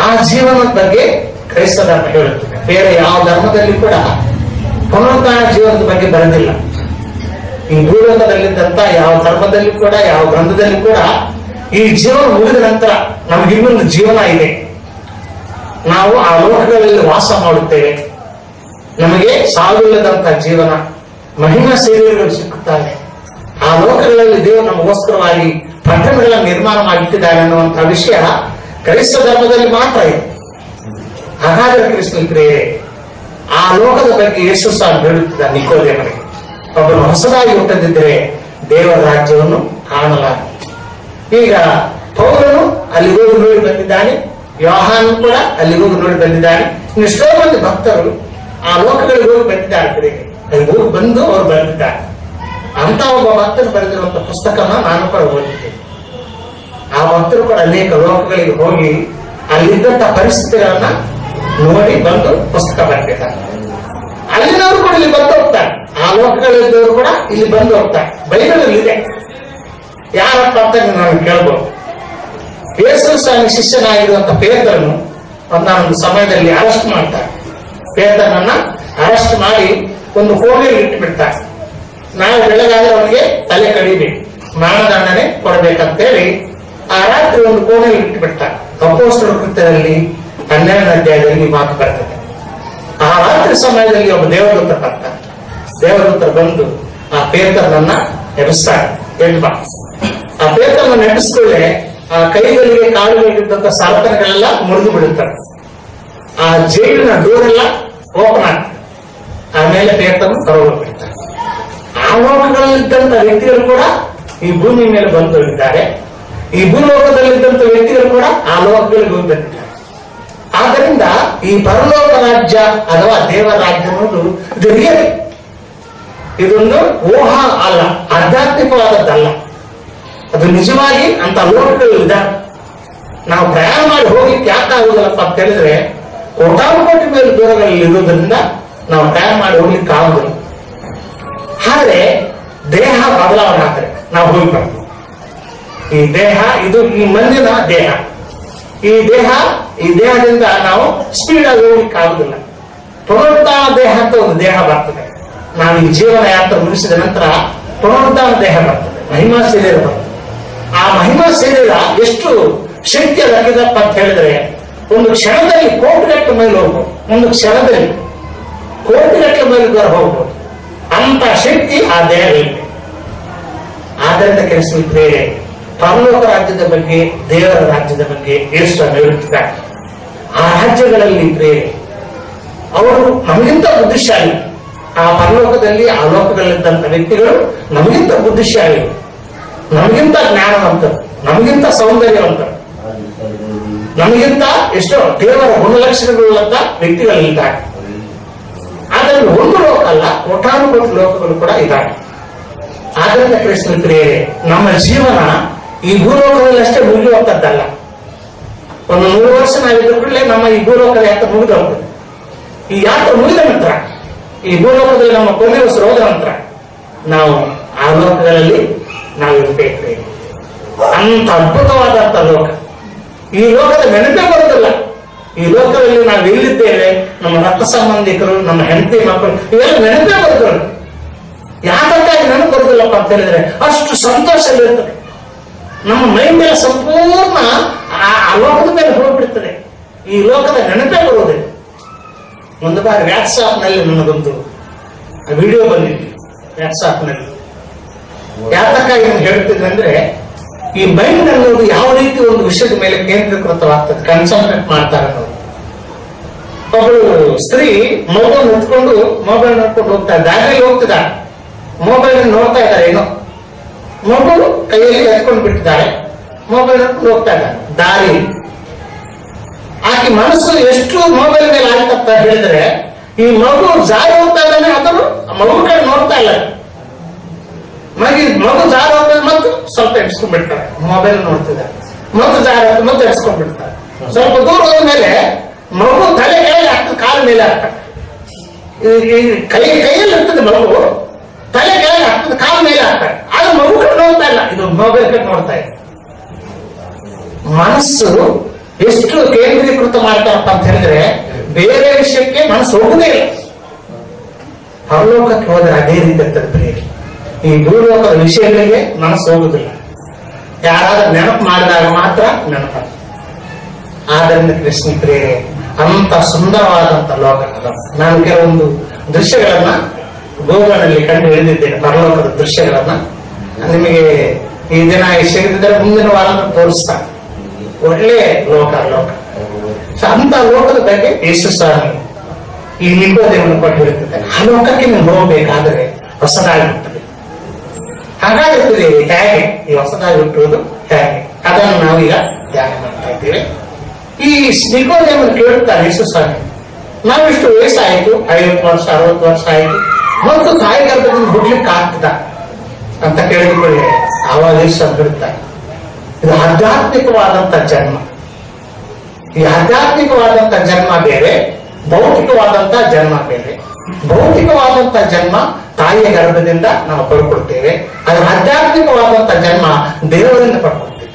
ಆ ಜೀವನದ ಬಗ್ಗೆ ಕ್ರೈಸ್ತ ಧರ್ಮ ಹೇಳುತ್ತದೆ. ಬೇರೆ ಯಾವ ಧರ್ಮದಲ್ಲಿ ಕೂಡ ಪುನರುತ್ಥಾನ ಜೀವನದ ಬಗ್ಗೆ ಬರೆದಿಲ್ಲ. ಈ ಭೂಲೋಕದಲ್ಲಿದ್ದಂತ ಯಾವ ಧರ್ಮದಲ್ಲಿ ಕೂಡ, ಯಾವ ಗ್ರಂಥದಲ್ಲಿ ಕೂಡ ಈ ಜೀವನ ಮುಗಿದ ನಂತರ ನಮ್ಗೆ ಇನ್ನೊಂದು ಜೀವನ ಇದೆ, ನಾವು ಆ ಲೋಕಗಳಲ್ಲಿ ವಾಸ ಮಾಡುತ್ತೇವೆ, ನಮಗೆ ಸಾವಿಲ್ಲದಂತ ಜೀವನ, ಮಹಿಮಾ ಶರೀರಗಳು ಸಿಕ್ಕುತ್ತಾರೆ, ಆ ಲೋಕಗಳಲ್ಲಿ ದೇವರು ನಮಗೋಸ್ಕರವಾಗಿ ಪಟ್ಟಣಗಳನ್ನು ನಿರ್ಮಾಣ ಮಾಡಿಟ್ಟಿದ್ದಾರೆ ಅನ್ನುವಂತಹ ವಿಷಯ ಕ್ರೈಸ್ತ ಧರ್ಮದಲ್ಲಿ ಮಾತ್ರ ಇದೆ. ಹಾಗಾದರೆ ಕ್ರಿಸ್ತನ ಪ್ರಿಯರೇ, ಆ ಲೋಕದ ಬಗ್ಗೆ ಯೇಸು ಸ್ವಾಮಿ ಹೇಳುತ್ತಿದ್ದ ನಿಕೋದೇಮನಿಗೆ, ಒಬ್ಬನು ಹೊಸದಾಗಿ ಹುಟ್ಟದಿದ್ದರೆ ದೇವರ ರಾಜ್ಯವನ್ನು ಕಾಣಲಾರ. ಈಗ ಪೌಲನು ಅಲ್ಲಿ ಹೋಗಿ ನೋಡಿ ಬಂದಿದ್ದಾನೆ, ಯೋಹಾನ್ ಕೂಡ ಅಲ್ಲಿ ಹೋಗಿ ನೋಡಿ ಬಂದಿದ್ದಾನೆ, ಎಷ್ಟೋ ಮಂದಿ ಭಕ್ತರು ಆ ಲೋಕಗಳಿಗೆ ಹೋಗಿ ಬಂದಿದ್ದಾರೆ. ಅಲ್ಲಿ ಹೋಗಿ ಬಂದು ಅವರು ಬರೆದಿದ್ದಾರೆ. ಅಂತ ಒಬ್ಬ ಭಕ್ತರು ಬರೆದಿರುವಂತಹ ಪುಸ್ತಕನ ನಾನು ಕೂಡ ಓದಿದ್ದೇನೆ. ಆ ಭಕ್ತರು ಕೂಡ ಅನೇಕ ಲೋಕಗಳಿಗೆ ಹೋಗಿ ಅಲ್ಲಿದ್ದಂತ ಪರಿಸ್ಥಿತಿಗಳನ್ನ ನೋಡಿ ಬಂದು ಪುಸ್ತಕ ಬರೆದಿದ್ದಾರೆ. ಅಲ್ಲಿನವರು ಕೂಡ ಇಲ್ಲಿ ಬಂದು ಹೋಗ್ತಾರೆ, ಆ ಲೋಕಗಳಿದ್ದವರು ಕೂಡ ಇಲ್ಲಿ ಬಂದು ಹೋಗ್ತಾರೆ. ಬೈಬಲ್ ಇದೆ. ಯಾರಪ್ಪ ಅಂತ ನಾನು ಕೇಳ್ಬೋದು. ಯೇಸು ಸ್ವಾಮಿ ಶಿಷ್ಯನಾಗಿರುವಂತ ಪೇತ್ರನು ಒಂದಾನೊಂದು ಸಮಯದಲ್ಲಿ ಅರೆಸ್ಟ್ ಮಾಡ್ತಾರೆ. ಪೇತ್ರನನ್ನ ಅರೆಸ್ಟ್ ಮಾಡಿ ಒಂದು ಕೋಣೆಯಲ್ಲಿ ಇಟ್ಟುಬಿಡ್ತಾರೆ. ನಾವು ಬೆಳಗಾದ್ರೆ ಅವನಿಗೆ ತಲೆ ಕಡಿಬೇಕು, ಮರಣದಂಡನೆ ಕೊಡಬೇಕಂತೇಳಿ ಆ ರಾತ್ರಿ ಒಂದು ಕೋಣೆಯಲ್ಲಿ ಇಟ್ಟುಬಿಡ್ತಾರೆ. ಅಪೊಸ್ತಲರ ಕೃತ್ಯದಲ್ಲಿ 12ನೇ ಅಧ್ಯಾಯದಲ್ಲಿ ಮಾತು ಬರ್ತದೆ. ಆ ರಾತ್ರಿ ಸಮಯದಲ್ಲಿ ಒಬ್ಬ ದೇವದೂತ ಬರ್ತಾರೆ. ದೇವದೂತರು ಬಂದು ಆ ಪೇತ್ರನನ್ನ ಎಬ್ಬಿಸ್ತಾರೆ. ಎಡ್ಬಾ ಆ ಪೇತ್ರನನ್ನು ಎಬ್ಬಿಸ್ಕೊಳ್ಳೆ ಆ ಕೈಗಳಿಗೆ ಕಾಲುಗಳಿದ್ದಂತ ಸಾಧನಗಳೆಲ್ಲ ಮುರಿದು ಬಿಡುತ್ತಾರೆ. ಆ ಜೈಲಿನ ಡೋರ್ ಎಲ್ಲ ಓಪನ್ ಆಗ್ತದೆ. ಆಮೇಲೆ ಪೇತ್ರನು ಹೊರಗೋಗ್ಬಿಡ್ತಾರೆ. ಆ ಲೋಕಗಳಲ್ಲಿದ್ದಂತ ವ್ಯಕ್ತಿಗಳು ಕೂಡ ಈ ಭೂಮಿ ಮೇಲೆ ಬಂದು ಹೋಗಿದ್ದಾರೆ. ಈ ಭೂಲೋಕದಲ್ಲಿದ್ದಂತ ವ್ಯಕ್ತಿಗಳು ಕೂಡ ಆ ಲೋಕಗಳಿಗೆ ಹೋಗಿ ಬಂದಿದ್ದಾರೆ. ಆದ್ದರಿಂದ ಈ ಪರಲೋಕ ರಾಜ್ಯ ಅಥವಾ ದೇವರ ರಾಜ್ಯ ಅನ್ನೋದು ಇದು ರಿಯಲ್. ಇದೊಂದು ಊಹ ಅಲ್ಲ, ಆಧ್ಯಾತ್ಮಿಕವಾದದ್ದಲ್ಲ. ಅದು ನಿಜವಾಗಿ ಅಂತ ಲೋಕಗಳು ಇದೆ. ನಾವು ಪ್ರಯಾಣ ಮಾಡಿ ಹೋಗ್ಲಿಕ್ಕೆ ಯಾಕೆ ಆಗುದಿಲ್ಲಪ್ಪ ಅಂತ ಹೇಳಿದ್ರೆ, ಕೋಟಿ ಮೇಲೆ ದೂರಗಳಲ್ಲಿ ಇರುವುದರಿಂದ ನಾವು ಪ್ರಯಾಣ ಮಾಡಿ ಹೋಗ್ಲಿಕ್ಕೆ ಆಗುದಿಲ್ಲ. ಆದ್ರೆ ದೇಹ ಬದಲಾವಣೆ ಆದರೆ ನಾವು ಹೋಗ್ಬಾರ್ದು. ಈ ದೇಹ ಇದು ಈ ಮಂದಿನ ದೇಹ. ಈ ದೇಹದಿಂದ ನಾವು ಸ್ಪೀಡ್ ಆಗಿ ಹೋಗ್ಲಿಕ್ಕೆ ಆಗುದಿಲ್ಲ. ಪುನರುತ್ಥಾನ ದೇಹ ಅಂತ ಒಂದು ದೇಹ ಬರ್ತದೆ. ನಾವು ಈ ಜೀವನ ಯಾತ್ರೆ ಮುಗಿಸಿದ ನಂತರ ಪುನರುತ್ಥಾನ ದೇಹ ಬರ್ತದೆ, ಮಹಿಮಾ ಶರೀರ ಬರ್ತದೆ. ಆ ಮಹಿಮಾ ಶರೀರ ಎಷ್ಟು ಶಕ್ತಿ ಅದಕ್ಕಿದಪ್ಪ ಅಂತ ಹೇಳಿದ್ರೆ, ಒಂದು ಕ್ಷಣದಲ್ಲಿ ಕೋಟಿಗಟ್ಟಲೆ ಮೈಲ್ ಹೋಗ್ಬೋದು, ಒಂದು ಕ್ಷಣದಲ್ಲಿ ಕೋಟಿಗಟ್ಟಲೆ ಮೈಲ್ ದೂರ ಹೋಗ್ಬೋದು. ಅಂತ ಶಕ್ತಿ ಆ ದೇಹಗಳಿದೆ. ಆದ್ದರಿಂದ ಕೆಲಸ ಪರಲೋಕ ರಾಜ್ಯದ ಬಗ್ಗೆ, ದೇವರ ರಾಜ್ಯದ ಬಗ್ಗೆ ಯೇಸು ಹೇಳುತ್ತಿದ್ದಾರೆ. ಆ ರಾಜ್ಯಗಳಲ್ಲಿ ಪ್ರೇರೆ ಅವರು ನಮಗಿಂತ ಬುದ್ಧಿಶಾಲಿ. ಆ ಪರಲೋಕದಲ್ಲಿ ಆ ಲೋಕದಲ್ಲಿದ್ದಂತ ವ್ಯಕ್ತಿಗಳು ನಮಗಿಂತ ಬುದ್ಧಿಶಾಲಿ, ನಮಗಿಂತ ಜ್ಞಾನವಂತರು, ನಮಗಿಂತ ಸೌಂದರ್ಯವಂತರು, ನಮಗಿಂತ ಎಷ್ಟೋ ದೇವರ ಗುಣಲಕ್ಷಣಗಳುಳ್ಳಂತ ವ್ಯಕ್ತಿಗಳಿದ್ದಾರೆ. ಅದರಲ್ಲಿ ಒಂದು ಲೋಕ ಅಲ್ಲ, ಕೋಟಿ ಲೋಕಗಳು ಕೂಡ ಇದ್ದಾರೆ. ಆದ್ದರಿಂದ ಕ್ರಿಸ್ತನ ಪ್ರಿಯರೇ, ನಮ್ಮ ಜೀವನ ಈ ಭೂಲೋಕದಲ್ಲಿ ಅಷ್ಟೇ ಮುಗಿಯುವಂತದ್ದಲ್ಲ. ಒಂದು 100 ವರ್ಷ ನಾವಿದ್ದ ಕೂಡಲೇ ನಮ್ಮ ಈ ಭೂಲೋಕದ ಯಾತ್ರೆ ಮುಗಿದು ಹೋಗ್ತದೆ. ಈ ಯಾತ್ರೆ ಮುಗಿದ ನಂತರ, ಈ ಭೂಲೋಕದಲ್ಲಿ ನಮ್ಮ ಕೊನೆ ಉಸಿರು ಹೋದ ನಂತರ ನಾವು ಆ ಲೋಕಗಳಲ್ಲಿ ನಾವು ಇರಬೇಕು. ಅಂತ ಅದ್ಭುತವಾದಂತ ಲೋಕ. ಈ ಲೋಕದ ನೆನಪೇ ಬರುವುದಿಲ್ಲ. ಈ ಲೋಕದಲ್ಲಿ ನಾವು ಎಲ್ಲಿದ್ದೇವೆ, ನಮ್ಮ ರಕ್ತ ಸಂಬಂಧಿಕರು, ನಮ್ಮ ಹೆಂಡತಿ ಮಕ್ಕಳು, ಇವೆಲ್ಲ ನೆನಪೇ ಬರುವುದಿಲ್ಲ. ಯಾಕಂತಾಗಿ ನೆನಪು ಬರುವುದಿಲ್ಲಪ್ಪ ಅಂತ ಹೇಳಿದ್ರೆ, ಅಷ್ಟು ಸಂತೋಷ ಇರ್ತದೆ. ನಮ್ಮ ಮೈಂಡ್ ಎಲ್ಲ ಸಂಪೂರ್ಣ ಆ ಲೋಕದ ಮೇಲೆ ಹೋಗ್ಬಿಡ್ತದೆ. ಈ ಲೋಕದ ನೆನಪೇ ಬರುವುದಿಲ್ಲ. ಒಂದು ಬಾರಿ ವಾಟ್ಸಾಪ್ ನಲ್ಲಿ ನನಗೊಂದು ವಿಡಿಯೋ ಬಂದಿದ್ವಿ. ವಾಟ್ಸಾಪ್ ನಲ್ಲಿ ಯಾತಕ್ಕಾಗಿ ಹೇಳ್ತಿದ್ರೆ ಅಂದ್ರೆ, ಈ ಮೈಂಡ್ ಅನ್ನೋದು ಯಾವ ರೀತಿ ಒಂದು ವಿಷಯದ ಮೇಲೆ ಕೇಂದ್ರೀಕೃತವಾಗ್ತದೆ, ಕನ್ಸಂಟ್ರೇಟ್ ಮಾಡ್ತಾರೆ ಅನ್ನೋದು. ಒಬ್ಬಳು ಸ್ತ್ರೀ ಮೊಬೈಲ್ ಹೊತ್ಕೊಂಡು ಮೊಬೈಲ್ ನೋಡ್ಕೊಂಡು ಹೋಗ್ತಾ ದಾರಿಯಲ್ಲಿ ಹೋಗ್ತಿದ್ದಾರೆ. ಮೊಬೈಲ್ ನೋಡ್ತಾ ಇದ್ದಾರೆ, ಏನೋ ಮಗು ಕೈಯಲ್ಲಿ ಎತ್ಕೊಂಡು ಬಿಟ್ಟಿದ್ದಾರೆ. ಮೊಬೈಲ್ ನೋಡ್ಕೊಂಡು ಹೋಗ್ತಾ ಇದ್ದಾರೆ ದಾರಿ. ಆಕೆ ಮನಸ್ಸು ಎಷ್ಟು ಮೊಬೈಲ್ ಮೇಲೆ ಆಯ್ತಂತ ಹೇಳಿದ್ರೆ, ಈ ಮಗು ಜಾರಿ ಹೋಗ್ತಾ ಇದ್ದಾನೆ, ಅದನ್ನು ಮಗು ಕಡೆ ನೋಡ್ತಾ ಇಲ್ಲ. ಮಗು ಜಾರಿ ಹೋಗ್ತಾರೆ ಮತ್ತು ಸ್ವಲ್ಪ ಎಡ್ಸ್ಕೊಂಡ್ಬಿಡ್ತಾರೆ, ಮೊಬೈಲ್ ನೋಡ್ತಿದ್ದಾರೆ. ಮತ್ತು ಜಾರಿ ಹೋಗ್ತಾರೆ ಮತ್ತೆ ಎಡ್ಸ್ಕೊಂಡ್ಬಿಡ್ತಾರೆ. ಸ್ವಲ್ಪ ದೂರ ಹೋದ ಮೇಲೆ ಮಗು ತಲೆ ಕೆಳಗೆ ಆಗ್ತದೆ, ಕಾಲ ಮೇಲೆ ಆಗ್ತದೆ. ಕೈಯಲ್ಲಿ ಇರ್ತದೆ ಮಗು, ತಲೆ ಕೆಳಗೆ ಆಗ್ತದೆ, ಕಾಲ ಮೇಲೆ ಆಗ್ತದೆ. ಆದ್ರೆ ಮಗು ಕಡೆ ನೋಡ್ತಾ ಇಲ್ಲ, ಇದು ಮೊಬೈಲ್ ಕಡೆ ನೋಡ್ತಾ ಇದೆ. ಮನಸ್ಸು ಎಷ್ಟು ಕೇಂದ್ರೀಕೃತ ಮಾಡ್ತಾರಪ್ಪ ಅಂತ ಹೇಳಿದ್ರೆ, ಬೇರೆ ವಿಷಯಕ್ಕೆ ಮನಸ್ಸು ಹೋಗುದೇ ಇಲ್ಲ. ಪರಲೋಕಕ್ಕೆ ಹೋದ್ರೆ ಅದೇ ರೀತಿ ಇರ್ತದೆ ಪ್ರಿಯರೇ. ಈ ಭೂಲೋಕದ ವಿಷಯಗಳಿಗೆ ಮನಸ್ಸು ಹೋಗುದಿಲ್ಲ. ಯಾರಾದ್ರೂ ನೆನಪು ಮಾಡಿದಾಗ ಮಾತ್ರ ನೆನಪ. ಆದ್ದರಿಂದ ಕೃಷ್ಣ ಪ್ರಿಯರೇ, ಅಂತ ಸುಂದರವಾದಂತ ಲೋಕ ಅದು. ನಾನು ಕೆಲವೊಂದು ದೃಶ್ಯಗಳನ್ನ ಗೋವಾದಲ್ಲಿ ಕಂಡು ಹಿಡಿದಿದ್ದೇನೆ, ಪರಲೋಕದ ದೃಶ್ಯಗಳನ್ನ. ನಿಮಗೆ ಈ ದಿನ ಸಿಗದಿದ್ದರೆ ಮುಂದಿನ ವಾರ ತೋರಿಸ್ತಾರೆ. ಒಳ್ಳೆ ಲೋಕ. ಅಂತ ಲೋಕದ ಬಗ್ಗೆ ಯೇಸು ಸ್ವಾಮಿ ಈ ನಿಕೋದೇವನ ಕೊಟ್ಟು ಇರ್ತದೆ. ಆ ಲೋಕಕ್ಕೆ ನೀವು ಹೋಗಬೇಕಾದ್ರೆ ಹೊಸದಾಗಿರ್ತದೆ. ಹಾಗಾಗಿರ್ತದೆ ಹೇಗೆ ಈ ಹೊಸದಾಗಿ ಹುಟ್ಟುವುದು ಹೇಗೆ, ಅದನ್ನು ನಾವೀಗ ಧ್ಯಾನ ಮಾಡ್ತಾ ಇದ್ದೇವೆ. ಈ ನಿಕೋದೇವನ ಕೇಳುತ್ತಾರೆ ಯೇಸು ಸ್ವಾಮಿ, ನಾವಿಷ್ಟು ವಯಸ್ಸಾಯಿತು, 50 ವರ್ಷ 60 ವರ್ಷ ಆಯಿತು, ಮತ್ತು ತಾಯಿ ಗರ್ಭದಿಂದ ಹುಡ್ಲಿಕ್ಕೆ ಆಗ್ತದ ಅಂತ ಕೇಳಿಕೊಳ್ಳಿ. ಆವಾಗ ಯೇಸು ಬಿಡುತ್ತಾರೆ, ಇದು ಆಧ್ಯಾತ್ಮಿಕವಾದಂತ ಜನ್ಮ. ಈ ಆಧ್ಯಾತ್ಮಿಕವಾದಂತ ಜನ್ಮ ಬೇರೆ, ಭೌತಿಕವಾದಂತ ಜನ್ಮ ಬೇರೆ. ಭೌತಿಕವಾದಂತ ಜನ್ಮ ತಾಯಿಯ ಗರ್ಭದಿಂದ ನಾವು ಪಡ್ಕೊಳ್ತೇವೆ. ಅದು ಆಧ್ಯಾತ್ಮಿಕವಾದಂತ ಜನ್ಮ ದೇವರಿಂದ ಪಡ್ಕೊಳ್ತೇವೆ.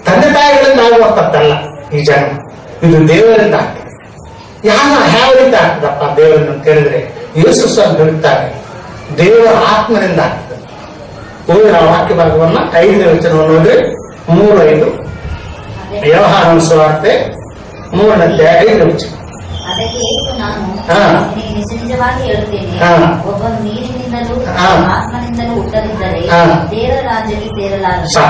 ತಂದೆ ತಾಯಿಗಳಿಂದ ಆಗುವಂತದ್ದಲ್ಲ ಈ ಜನ್ಮ, ಇದು ದೇವರಿಂದ ಆಗ್ತದೆ. ಯಾವ ರೀತಿ ಆಗ್ತದಪ್ಪ ದೇವರಿಂದ ಅಂತ ಹೇಳಿದ್ರೆ, ಯೇಸು ಸ್ವಾಮಿ ಹೇಳುತ್ತಾರೆ, ದೇವರ ಆತ್ಮನಿಂದ ಆಗ್ತದೆ. ಓದಿನ ವಾಕ್ಯ ಭಾಗವನ್ನ 5ನೇ ವಚನವನ್ನು ನೋಡ್ರಿ, 3:5 ವ್ಯವಹಾರ ಸುವಾರ್ತೆ 3ನೇ 5ನೇ ವಚನ. ಅದಕ್ಕೆ ಯೇಸು, ನಾನು ನಿನಗೆ ನಿಜವಾಗಿ ಹೇಳುತ್ತೇನೆ, ಒಬ್ಬನು ನೀರಿನಿಂದಲೂ ಆತ್ಮನಿಂದಲೂ ಹುಟ್ಟದಿದ್ದರೆ ದೇವರ ರಾಜ್ಯಕ್ಕೆ ಸೇರಲಾರ.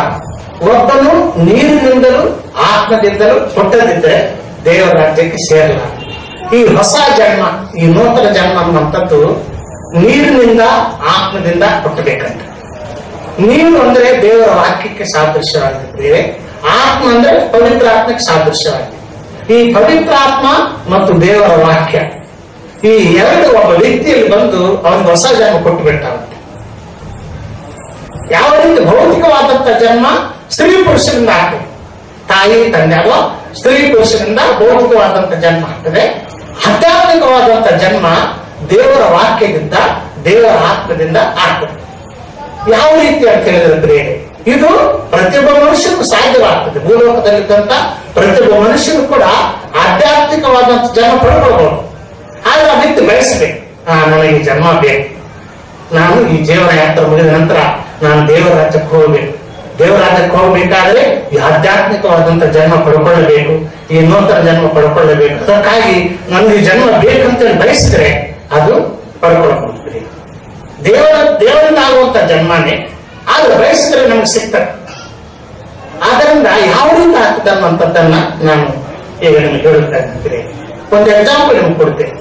ಒಬ್ಬನು ನೀರಿನಿಂದಲೂ ಆತ್ಮದಿಂದಲೂ ಹುಟ್ಟದಿದ್ದರೆ ದೇವರ ರಾಜ್ಯಕ್ಕೆ ಸೇರಲಾರ. ಈ ಹೊಸ ಜನ್ಮ, ಈ ನೂತನ ಜನ್ಮ ಅನ್ನುವಂಥದ್ದು ನೀರಿನಿಂದ ಆತ್ಮದಿಂದ ಹುಟ್ಟಬೇಕಂತ. ನೀರು ಅಂದ್ರೆ ದೇವರ ವಾಕ್ಯಕ್ಕೆ ಸಾದೃಶ್ಯವಾಗಿದ್ದೇವೆ, ಆತ್ಮ ಅಂದ್ರೆ ಪವಿತ್ರ ಆತ್ಮಕ್ಕೆ ಸಾದೃಶ್ಯವಾಗಿದೆ. ಈ ಪವಿತ್ರ ಆತ್ಮ ಮತ್ತು ದೇವರ ವಾಕ್ಯ, ಈ ಎರಡು ಒಬ್ಬ ವ್ಯಕ್ತಿಯಲ್ಲಿ ಬಂದು ಅವನಿಗೆ ಹೊಸ ಜನ್ಮ ಕೊಟ್ಟು ಬಿಟ್ಟಾಗುತ್ತೆ. ಯಾವ ರೀತಿ ಭೌತಿಕವಾದಂತ ಜನ್ಮ ಸ್ತ್ರೀ ಪುರುಷರಿಂದ ಆಗ್ತದೆ, ತಾಯಿ ತಂದೆ ಅಥವಾ ಸ್ತ್ರೀ ಪುರುಷರಿಂದ ಭೌತಿಕವಾದಂತ ಜನ್ಮ ಆಗ್ತದೆ. ಆಧ್ಯಾತ್ಮಿಕವಾದಂತ ಜನ್ಮ ದೇವರ ವಾಕ್ಯದಿಂದ, ದೇವರ ಆತ್ಮದಿಂದ ಆಗ್ತದೆ. ಯಾವ ರೀತಿ ಅಂತ ಹೇಳಿದ್ರೆ, ಇದು ಪ್ರತಿಯೊಬ್ಬ ಮನುಷ್ಯನಿಗೂ ಸಾಧ್ಯವಾಗ್ತದೆ. ಭೂಲೋಕದಲ್ಲಿದ್ದಂತ ಪ್ರತಿಯೊಬ್ಬ ಮನುಷ್ಯನು ಕೂಡ ಆಧ್ಯಾತ್ಮಿಕವಾದಂತ ಜನ್ಮ ಪಡ್ಕೊಳ್ಬಹುದು. ಆದ್ರೆ ಆ ವ್ಯಕ್ತಿ ಬಯಸಬೇಕು, ನನಗೆ ಜನ್ಮ ಬೇಕು, ನಾನು ಈ ಜೀವನ ಯಾತ್ರೆ ಮುಗಿದ ನಂತರ ನಾನು ದೇವರ ರಾಜ್ಯಕ್ಕೆ ಹೋಗಬೇಕು. ದೇವರ ರಾಜ್ಯಕ್ಕೆ ಹೋಗಬೇಕಾದ್ರೆ ಈ ಆಧ್ಯಾತ್ಮಿಕವಾದಂತ ಜನ್ಮ ಪಡ್ಕೊಳ್ಳಬೇಕು, ಈ ನೂತನ ಜನ್ಮ ಪಡ್ಕೊಳ್ಳಬೇಕು. ಅದಕ್ಕಾಗಿ ನನಗೆ ಜನ್ಮ ಬೇಕಂತೇಳಿ ಬಯಸಿದ್ರೆ ಅದು ಪಡ್ಕೊಳ್ಬಹುದು. ದೇವರಿಂದ ಆಗುವಂತ ಜನ್ಮನೇ, ಆದ್ರೆ ಬಯಸಿದ್ರೆ ನಮ್ಗೆ ಸಿಗ್ತದೆ. ಆದ್ದರಿಂದ ಯಾವ ರೀತಿ ಆಗ್ತದೆ ಅನ್ನುವಂಥದ್ದನ್ನ ನಾನು ಈಗ ನಿಮ್ಗೆ ಹೇಳುತ್ತಾ ಇದ್ದೀನಿ. ಒಂದು ಎಕ್ಸಾಂಪಲ್ ನಿಮ್ಗೆ ಕೊಡ್ತೇನೆ.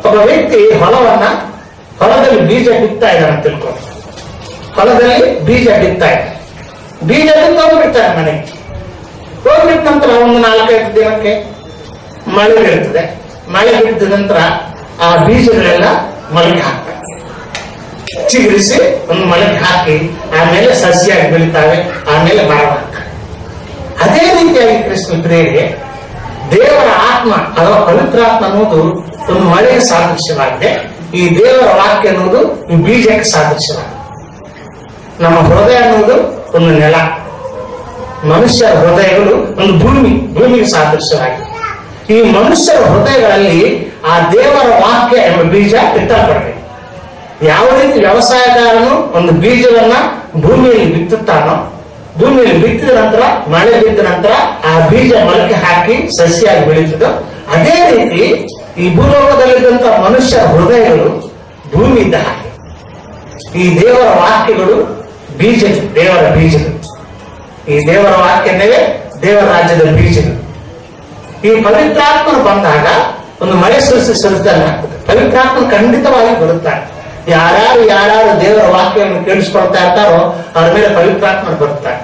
ಒಬ್ಬ ವ್ಯಕ್ತಿ ಹೊಲದಲ್ಲಿ ಬೀಜ ಬಿತ್ತಾ ಇದ್ದಾನೆ ಅಂತ ತಿಳ್ಕೊಂಡು, ಹೊಲದಲ್ಲಿ ಬೀಜ ಬಿತ್ತಾ ಇದ್ದ, ಬೀಜ ಬಿತ್ತು ಹೋಗ್ಬಿಡ್ತಾನೆ ಮನೆಗೆ. ಹೋಗ್ಬಿಟ್ಟ ನಂತರ ಒಂದು 4-5 ದಿನಕ್ಕೆ ಮಳೆ ಬೀಳ್ತದೆ. ಮಳೆ ಬಿದ್ದ ನಂತರ ಆ ಬೀಜಗಳೆಲ್ಲ ಮೊಳಕೆ ಹಾಕ್ತಾರೆ, ಚಿಗುರಿಸಿ ಒಂದು ಮೊಳಕೆ ಹಾಕಿ ಆಮೇಲೆ ಸಸ್ಯಾಗಿ ಬೆಳಿತಾವೆ, ಆಮೇಲೆ ಮರವಾಗ್ತವೆ. ಅದೇ ರೀತಿಯಾಗಿ ಕೃಷ್ಣ ಪ್ರಿಯರಿಗೆ ದೇವರ ಆತ್ಮ ಅಥವಾ ಪವಿತ್ರಾತ್ಮ ಅನ್ನೋದು ಒಂದು ಮಳೆಗೆ ಸಾದೃಶ್ಯವಾಗಿದೆ. ಈ ದೇವರ ವಾಕ್ಯ ಅನ್ನೋದು ಈ ಬೀಜಕ್ಕೆ ಸಾದೃಶ್ಯವಾಗಿದೆ. ನಮ್ಮ ಹೃದಯ ಅನ್ನೋದು ಒಂದು ನೆಲ, ಮನುಷ್ಯರ ಹೃದಯಗಳು ಒಂದು ಭೂಮಿಗೆ ಸಾದೃಶ್ಯವಾಗಿದೆ. ಈ ಮನುಷ್ಯರ ಹೃದಯಗಳಲ್ಲಿ ಆ ದೇವರ ವಾಕ್ಯ ಎಂಬ ಬೀಜ ಬಿತ್ತಲ್ಪಡಬೇಕು. ಯಾವ ರೀತಿ ವ್ಯವಸಾಯಗಾರನು ಒಂದು ಬೀಜವನ್ನ ಭೂಮಿಯಲ್ಲಿ ಬಿತ್ತುತ್ತಾನೋ, ಭೂಮಿಯಲ್ಲಿ ಬಿತ್ತಿದ ನಂತರ ಮಳೆ ಬಿದ್ದ ನಂತರ ಆ ಬೀಜ ಮೊಳಕೆ ಹಾಕಿ ಸಸಿಯಾಗಿ ಬೆಳೀತದೋ, ಅದೇ ರೀತಿ ಈ ಭೂಲೋಕದಲ್ಲಿದ್ದಂತ ಮನುಷ್ಯರ ಹೃದಯಗಳು ಭೂಮಿ ಇದ್ದ ಹಾಗೆ. ಈ ದೇವರ ವಾಕ್ಯಗಳು ಬೀಜಗಳು, ದೇವರ ಬೀಜಗಳು. ಈ ದೇವರ ವಾಕ್ಯವೇ ದೇವರ ರಾಜ್ಯದ ಬೀಜಗಳು. ಈ ಪವಿತ್ರಾತ್ಮನು ಬಂದಾಗ ಒಂದು ಮಳೆ ಸುರಿದಂಗೆ ಆಗ್ತದೆ. ಪವಿತ್ರಾತ್ಮನು ಖಂಡಿತವಾಗಿ ಬರುತ್ತಾರೆ. ಯಾರ್ಯಾರು ದೇವರ ವಾಕ್ಯವನ್ನು ಕೇಳಿಸ್ಕೊಳ್ತಾ ಇರ್ತಾರೋ ಅವ್ರ ಮೇಲೆ ಪವಿತ್ರಾತ್ಮನು ಬರುತ್ತಾರೆ.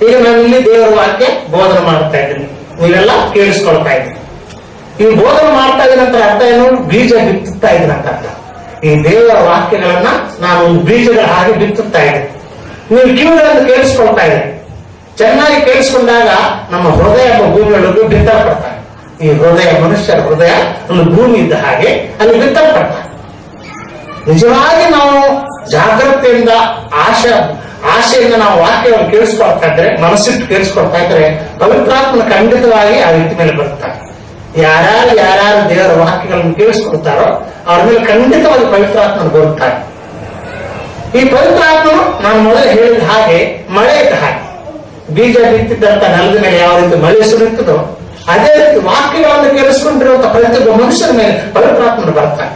ಈಗ ನಾನು ಇಲ್ಲಿ ದೇವರ ವಾಕ್ಯ ಬೋಧನೆ ಮಾಡ್ತಾ ಇದ್ದೀನಿ, ನೀವೆಲ್ಲ ಕೇಳಿಸ್ಕೊಳ್ತಾ ಇದ್ದೀನಿ. ಈ ಬೋಧನೆ ಮಾಡ್ತಾ ಇದ್ದೀನಿ ಅಂತ ಅರ್ಥ ಏನು? ಬೀಜ ಬಿತ್ತುತ್ತಾ ಇದ್ದೀನಿ ಅಂತ ಅರ್ಥ. ಈ ದೇವರ ವಾಕ್ಯಗಳನ್ನ ನಾನು ಒಂದು ಬೀಜಗಳ ಹಾಗೆ ಬಿತ್ತುತ್ತಾ ಇದ್ದೀನಿ. ನೀವು ಕಿವಿಗಳನ್ನು ಕೇಳಿಸ್ಕೊಳ್ತಾ ಇದ್ದೀನಿ. ಚೆನ್ನಾಗಿ ಕೇಳಿಸ್ಕೊಂಡಾಗ ನಮ್ಮ ಹೃದಯ ಭೂಮಿಯೊಳಗೆ ಬಿತ್ತಲ್ಪಡ್ತಾರೆ. ಈ ಹೃದಯ, ಮನುಷ್ಯರ ಹೃದಯ ಒಂದು ಭೂಮಿ ಇದ್ದ ಹಾಗೆ ಅಲ್ಲಿ ಬಿತ್ತಲ್ಪಡ್ತಾರೆ. ನಿಜವಾಗಿ ನಾವು ಜಾಗ್ರತೆಯಿಂದ ಆಶೆಯಿಂದ ನಾವು ವಾಕ್ಯವನ್ನು ಕೇಳಿಸ್ಕೊಳ್ತಾ ಇದ್ರೆ, ಮನಸ್ಸಿಟ್ಟು ಕೇಳಿಸ್ಕೊಳ್ತಾ ಇದ್ರೆ ಪವಿತ್ರಾತ್ಮನ ಖಂಡಿತವಾಗಿ ಆ ವ್ಯಕ್ತಿ ಮೇಲೆ ಬರುತ್ತಾರೆ. ಯಾರ್ಯಾರು ದೇವರ ವಾಕ್ಯಗಳನ್ನು ಕೇಳಿಸ್ಕೊಳ್ತಾರೋ ಅವ್ರ ಮೇಲೆ ಖಂಡಿತವಾಗಿ ಪವಿತ್ರಾತ್ಮನು ಬರುತ್ತಾರೆ. ಈ ಪವಿತ್ರಾತ್ಮನು ನಾನು ಮೊದಲೇ ಹೇಳಿದ ಹಾಗೆ ಮಳೆ ಇದ್ದ ಹಾಗೆ. ಬೀಜ ಬಿತ್ತಿದ್ದಂತ ನೆಲದ ಮೇಲೆ ಯಾವ ರೀತಿ ಮಳೆ ಸುರಿಯುತ್ತದೋ ಅದೇ ರೀತಿ ವಾಕ್ಯಗಳನ್ನು ಕೇಳಿಸ್ಕೊಂಡಿರುವಂತಹ ಪ್ರತಿಯೊಬ್ಬ ಮನುಷ್ಯರ ಮೇಲೆ ಪವಿತ್ರಾತ್ಮನು ಬರ್ತಾನೆ.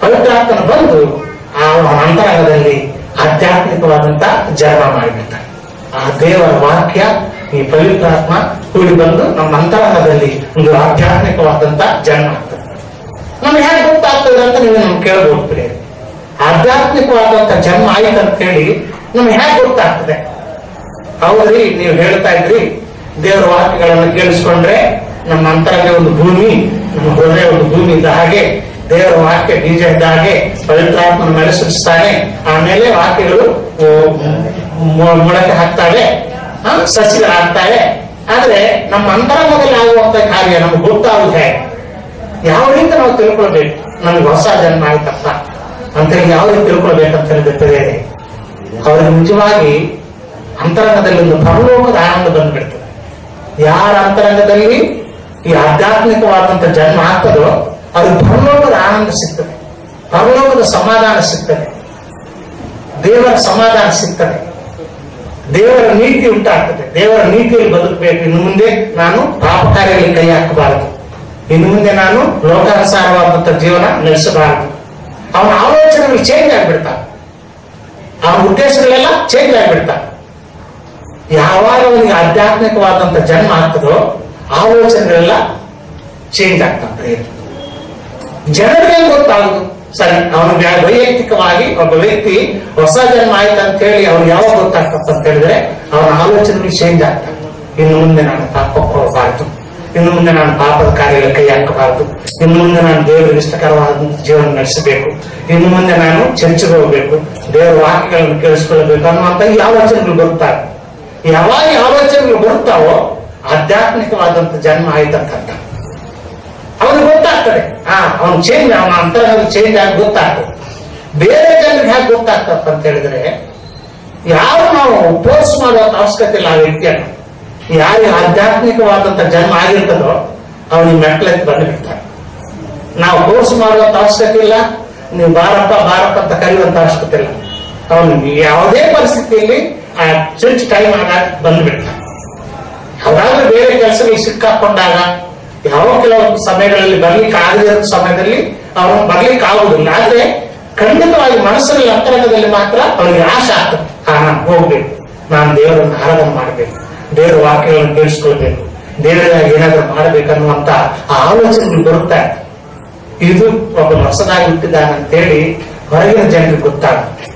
ಪವಿತ್ರಾತ್ಮನು ಬಂದು ಆ ಅಂತರಂಗದಲ್ಲಿ ಆಧ್ಯಾತ್ಮಿಕವಾದಂತ ಜನ್ಮ ಮಾಡಿಬಿಡ್ತಾನೆ. ಆ ದೇವರ ವಾಕ್ಯ, ಈ ಪವಿತ್ರಾತ್ಮ ಕೂಡಿ ಬಂದು ನಮ್ಮ ಅಂತರಂಗದಲ್ಲಿ ಒಂದು ಆಧ್ಯಾತ್ಮಿಕವಾದಂತ ಜನ್ಮ ಆಗ್ತದೆ. ನಮ್ಗೆ ಹೇಗೆ ಗೊತ್ತಾಗ್ತದೆ ಅಂತ ನೀವು ನಮ್ಗೆ ಕೇಳಬಹುದು. ಆಧ್ಯಾತ್ಮಿಕವಾದಂತ ಜನ್ಮ ಆಯ್ತು ಅಂತ ಹೇಳಿ ನಮ್ಗೆ ಹೇಗೆ ಗೊತ್ತಾಗ್ತದೆ? ಹೌದ್ರಿ, ನೀವು ಹೇಳ್ತಾ ಇದ್ರಿ ದೇವರ ವಾಕ್ಯಗಳನ್ನು ಕೇಳಿಸ್ಕೊಂಡ್ರೆ ನಮ್ಮ ಅಂತರಂಗ ಒಂದು ಭೂಮಿ, ನಮ್ಮ ಹೃದಯ ಒಂದು ಭೂಮಿ ಇದ್ದ ಹಾಗೆ, ದೇವರ ವಾಕ್ಯ ಬೀಜ ಇದ್ದ ಹಾಗೆ ಪವಿತ್ರಾತ್ಮನ ಮೇಲೆ ಸುರಿಸ್ತಾನೆ. ಆಮೇಲೆ ವಾಕ್ಯಗಳು ಮೊಳಕೆ ಹಾಕ್ತಾವೆ, ಸಸಿಗಳಾಗ್ತಾವೆ. ಆದ್ರೆ ನಮ್ಮ ಅಂತರಂಗದಲ್ಲಿ ಆಗುವಂತ ಕಾರ್ಯ ನಮ್ಗೆ ಗೊತ್ತಾಗುದು ಹೇಗೆ? ಯಾವ ರೀತಿ ನಾವು ತಿಳ್ಕೊಳ್ಬೇಕು ನಮ್ಗೆ ಹೊಸ ಜನ್ಮ ಆಯ್ತಪ್ಪ ಅಂತೇಳಿ ಯಾವ ರೀತಿ ತಿಳ್ಕೊಳ್ಬೇಕಂತ ಹೇಳಿದ್ರೆ ಅವ್ರಿಗೆ ನಿಜವಾಗಿ ಅಂತರಂಗದಲ್ಲಿ ಒಂದು ಪರಲೋಕದ ಆನಂದ ಬಂದ್ಬಿಡ್ತದೆ. ಯಾರ ಅಂತರಂಗದಲ್ಲಿ ಈ ಆಧ್ಯಾತ್ಮಿಕವಾದಂತ ಜನ್ಮ ಆಗ್ತದೋ ಅವ್ರಿಗೆ ಪರಲೋಕದ ಆನಂದ ಸಿಗ್ತದೆ, ಪರಲೋಕದ ಸಮಾಧಾನ ಸಿಗ್ತದೆ, ದೇವರ ಸಮಾಧಾನ ಸಿಗ್ತದೆ, ದೇವರ ನೀತಿ ಉಂಟಾಗ್ತದೆ. ದೇವರ ನೀತಿಯಲ್ಲಿ ಬದುಕಬೇಕು. ಇನ್ನು ಮುಂದೆ ನಾನು ಪಾಪ ಕಾರ್ಯಗಳಿಗೆ ಕೈ ಹಾಕಬಾರದು, ಇನ್ನು ಮುಂದೆ ನಾನು ಲೋಕಾನುಸಾರವಾದಂತ ಜೀವನ ನಡೆಸಬಾರದು. ಅವನ ಆಲೋಚನೆಗಳು ಚೇಂಜ್ ಆಗ್ಬಿಡ್ತಾವೆ, ಅವನ ಉದ್ದೇಶಗಳೆಲ್ಲ ಚೇಂಜ್ ಆಗ್ಬಿಡ್ತಾವೆ. ಯಾವಾಗ ಅವನಿಗೆ ಆಧ್ಯಾತ್ಮಿಕವಾದಂತ ಜನ್ಮ ಆಗ್ತದೋ ಆಲೋಚನೆಗಳೆಲ್ಲ ಚೇಂಜ್ ಆಗ್ತದೆ. ಜನರಿಗೆ ಗೊತ್ತಾಗುದು ಸರಿ, ಅವನಿಗೆ ವೈಯಕ್ತಿಕವಾಗಿ ಒಬ್ಬ ವ್ಯಕ್ತಿ ಹೊಸ ಜನ್ಮ ಆಯ್ತು ಅಂತ ಹೇಳಿ ಅವ್ನಿಗೆ ಯಾವಾಗ ಗೊತ್ತಾಗ್ತದೆ ಅಂತ ಹೇಳಿದ್ರೆ ಅವನ ಆಲೋಚನೆಗಳು ಚೇಂಜ್ ಆಗ್ತವೆ. ಇನ್ನು ಮುಂದೆ ನಾನು ಪಾಪಕ್ಕೆ ಹೋಗಬಾರದು, ಇನ್ನು ಮುಂದೆ ನಾನು ಪಾಪದ ಕಾರ್ಯಗಳ ಕೈ ಹಾಕಬಾರದು, ಇನ್ನು ಮುಂದೆ ನಾನು ದೇವರಿಗೆ ಇಷ್ಟಕರವಾದಂತ ಜೀವನ ನಡೆಸಬೇಕು, ಇನ್ನು ಮುಂದೆ ನಾನು ಚರ್ಚೆಗೆ ಹೋಗ್ಬೇಕು, ದೇವರ ವಾಕ್ಯಗಳನ್ನು ಕೇಳಿಸ್ಕೊಳ್ಬೇಕು ಅನ್ನುವಂತ ಈ ಆಲೋಚನೆಗಳು ಬರುತ್ತಾರೆ. ಯಾವಾಗ ಆಲೋಚನೆಗಳು ಬರುತ್ತಾವೋ ಆಧ್ಯಾತ್ಮಿಕವಾದಂತ ಜನ್ಮ ಆಯ್ತಂತ ಅವನಿಗೆ ಗೊತ್ತಾಗ್ತದೆ. ಅವನು ಚೇಂಜ್, ಅವನ ಅಂತರಂಗದ ಚೇಂಜ್ ಆಗಿ ಗೊತ್ತಾಗ್ತದೆ. ಬೇರೆ ಜನರಿಗೆ ಹೇಗೆ ಗೊತ್ತಾಗ್ತಪ್ಪ ಅಂತ ಹೇಳಿದ್ರೆ ಯಾರು ನಾವು ಫೋರ್ಸ್ ಮಾಡುವಂತ ಅವಶ್ಯಕತೆ ಇಲ್ಲ. ಆ ವ್ಯಕ್ತಿಯನ್ನು ಯಾರಿಗೆ ಆಧ್ಯಾತ್ಮಿಕವಾದಂತ ಜನ್ಮ ಆಗಿರ್ತದೋ ಅವನಿಗೆ ಮೆಟ್ಲೆತ್ತು ಬಂದುಬಿಡ್ತಾರೆ. ನಾವು ಫೋರ್ಸ್ ಮಾಡುವಂತ ಅವಶ್ಯಕತೆ ಇಲ್ಲ, ನೀವು ಬಾರಪ್ಪ ಅಂತ ಕರೆಯುವಂತ ಅವಶ್ಯಕತೆ ಇಲ್ಲ. ಅವನು ಯಾವುದೇ ಪರಿಸ್ಥಿತಿಯಲ್ಲಿ ಆ ಚರ್ಚ್ ಟೈಮ್ ಆದಾಗ ಬಂದುಬಿಡ್ತಾನೆ. ಯಾವ್ದಾದ್ರೂ ಬೇರೆ ಕೆಲಸಗಳಿಗೆ ಸಿಕ್ಕಾಕೊಂಡಾಗ ಯಾವ ಕೆಲವು ಸಮಯಗಳಲ್ಲಿ ಬರ್ಲಿಕ್ಕೆ ಆಗದಿರೋ ಸಮಯದಲ್ಲಿ ಅವನು ಬರ್ಲಿಕ್ಕೆ ಆಗುದಿಲ್ಲ. ಆದ್ರೆ ಖಂಡಿತವಾಗಿ ಮನಸ್ಸಿನ ಅಂತರಂಗದಲ್ಲಿ ಮಾತ್ರ ಅವನಿಗೆ ಆಶೆ ಆಗ್ತದೆ. ನಾನು ಹೋಗ್ಬೇಕು, ನಾನು ದೇವರನ್ನು ಆರಾಧನೆ ಮಾಡ್ಬೇಕು, ದೇವರ ವಾಕ್ಯಗಳನ್ನು ಕೇಳಿಸ್ಕೊಳ್ಬೇಕು, ದೇವರಿಗಾಗಿ ಏನಾದ್ರೂ ಮಾಡ್ಬೇಕನ್ನುವಂತ ಆ ಆಲೋಚನೆಗಳು ಬರುತ್ತಾರೆ. ಇದು ಒಬ್ಬ ಹೊಸದಾಗಿ ಹುಟ್ಟಿದ್ದಾನಂತೇಳಿ ಹೊರಗಿನ ಜನರಿಗೆ ಗೊತ್ತಾಗುತ್ತೆ.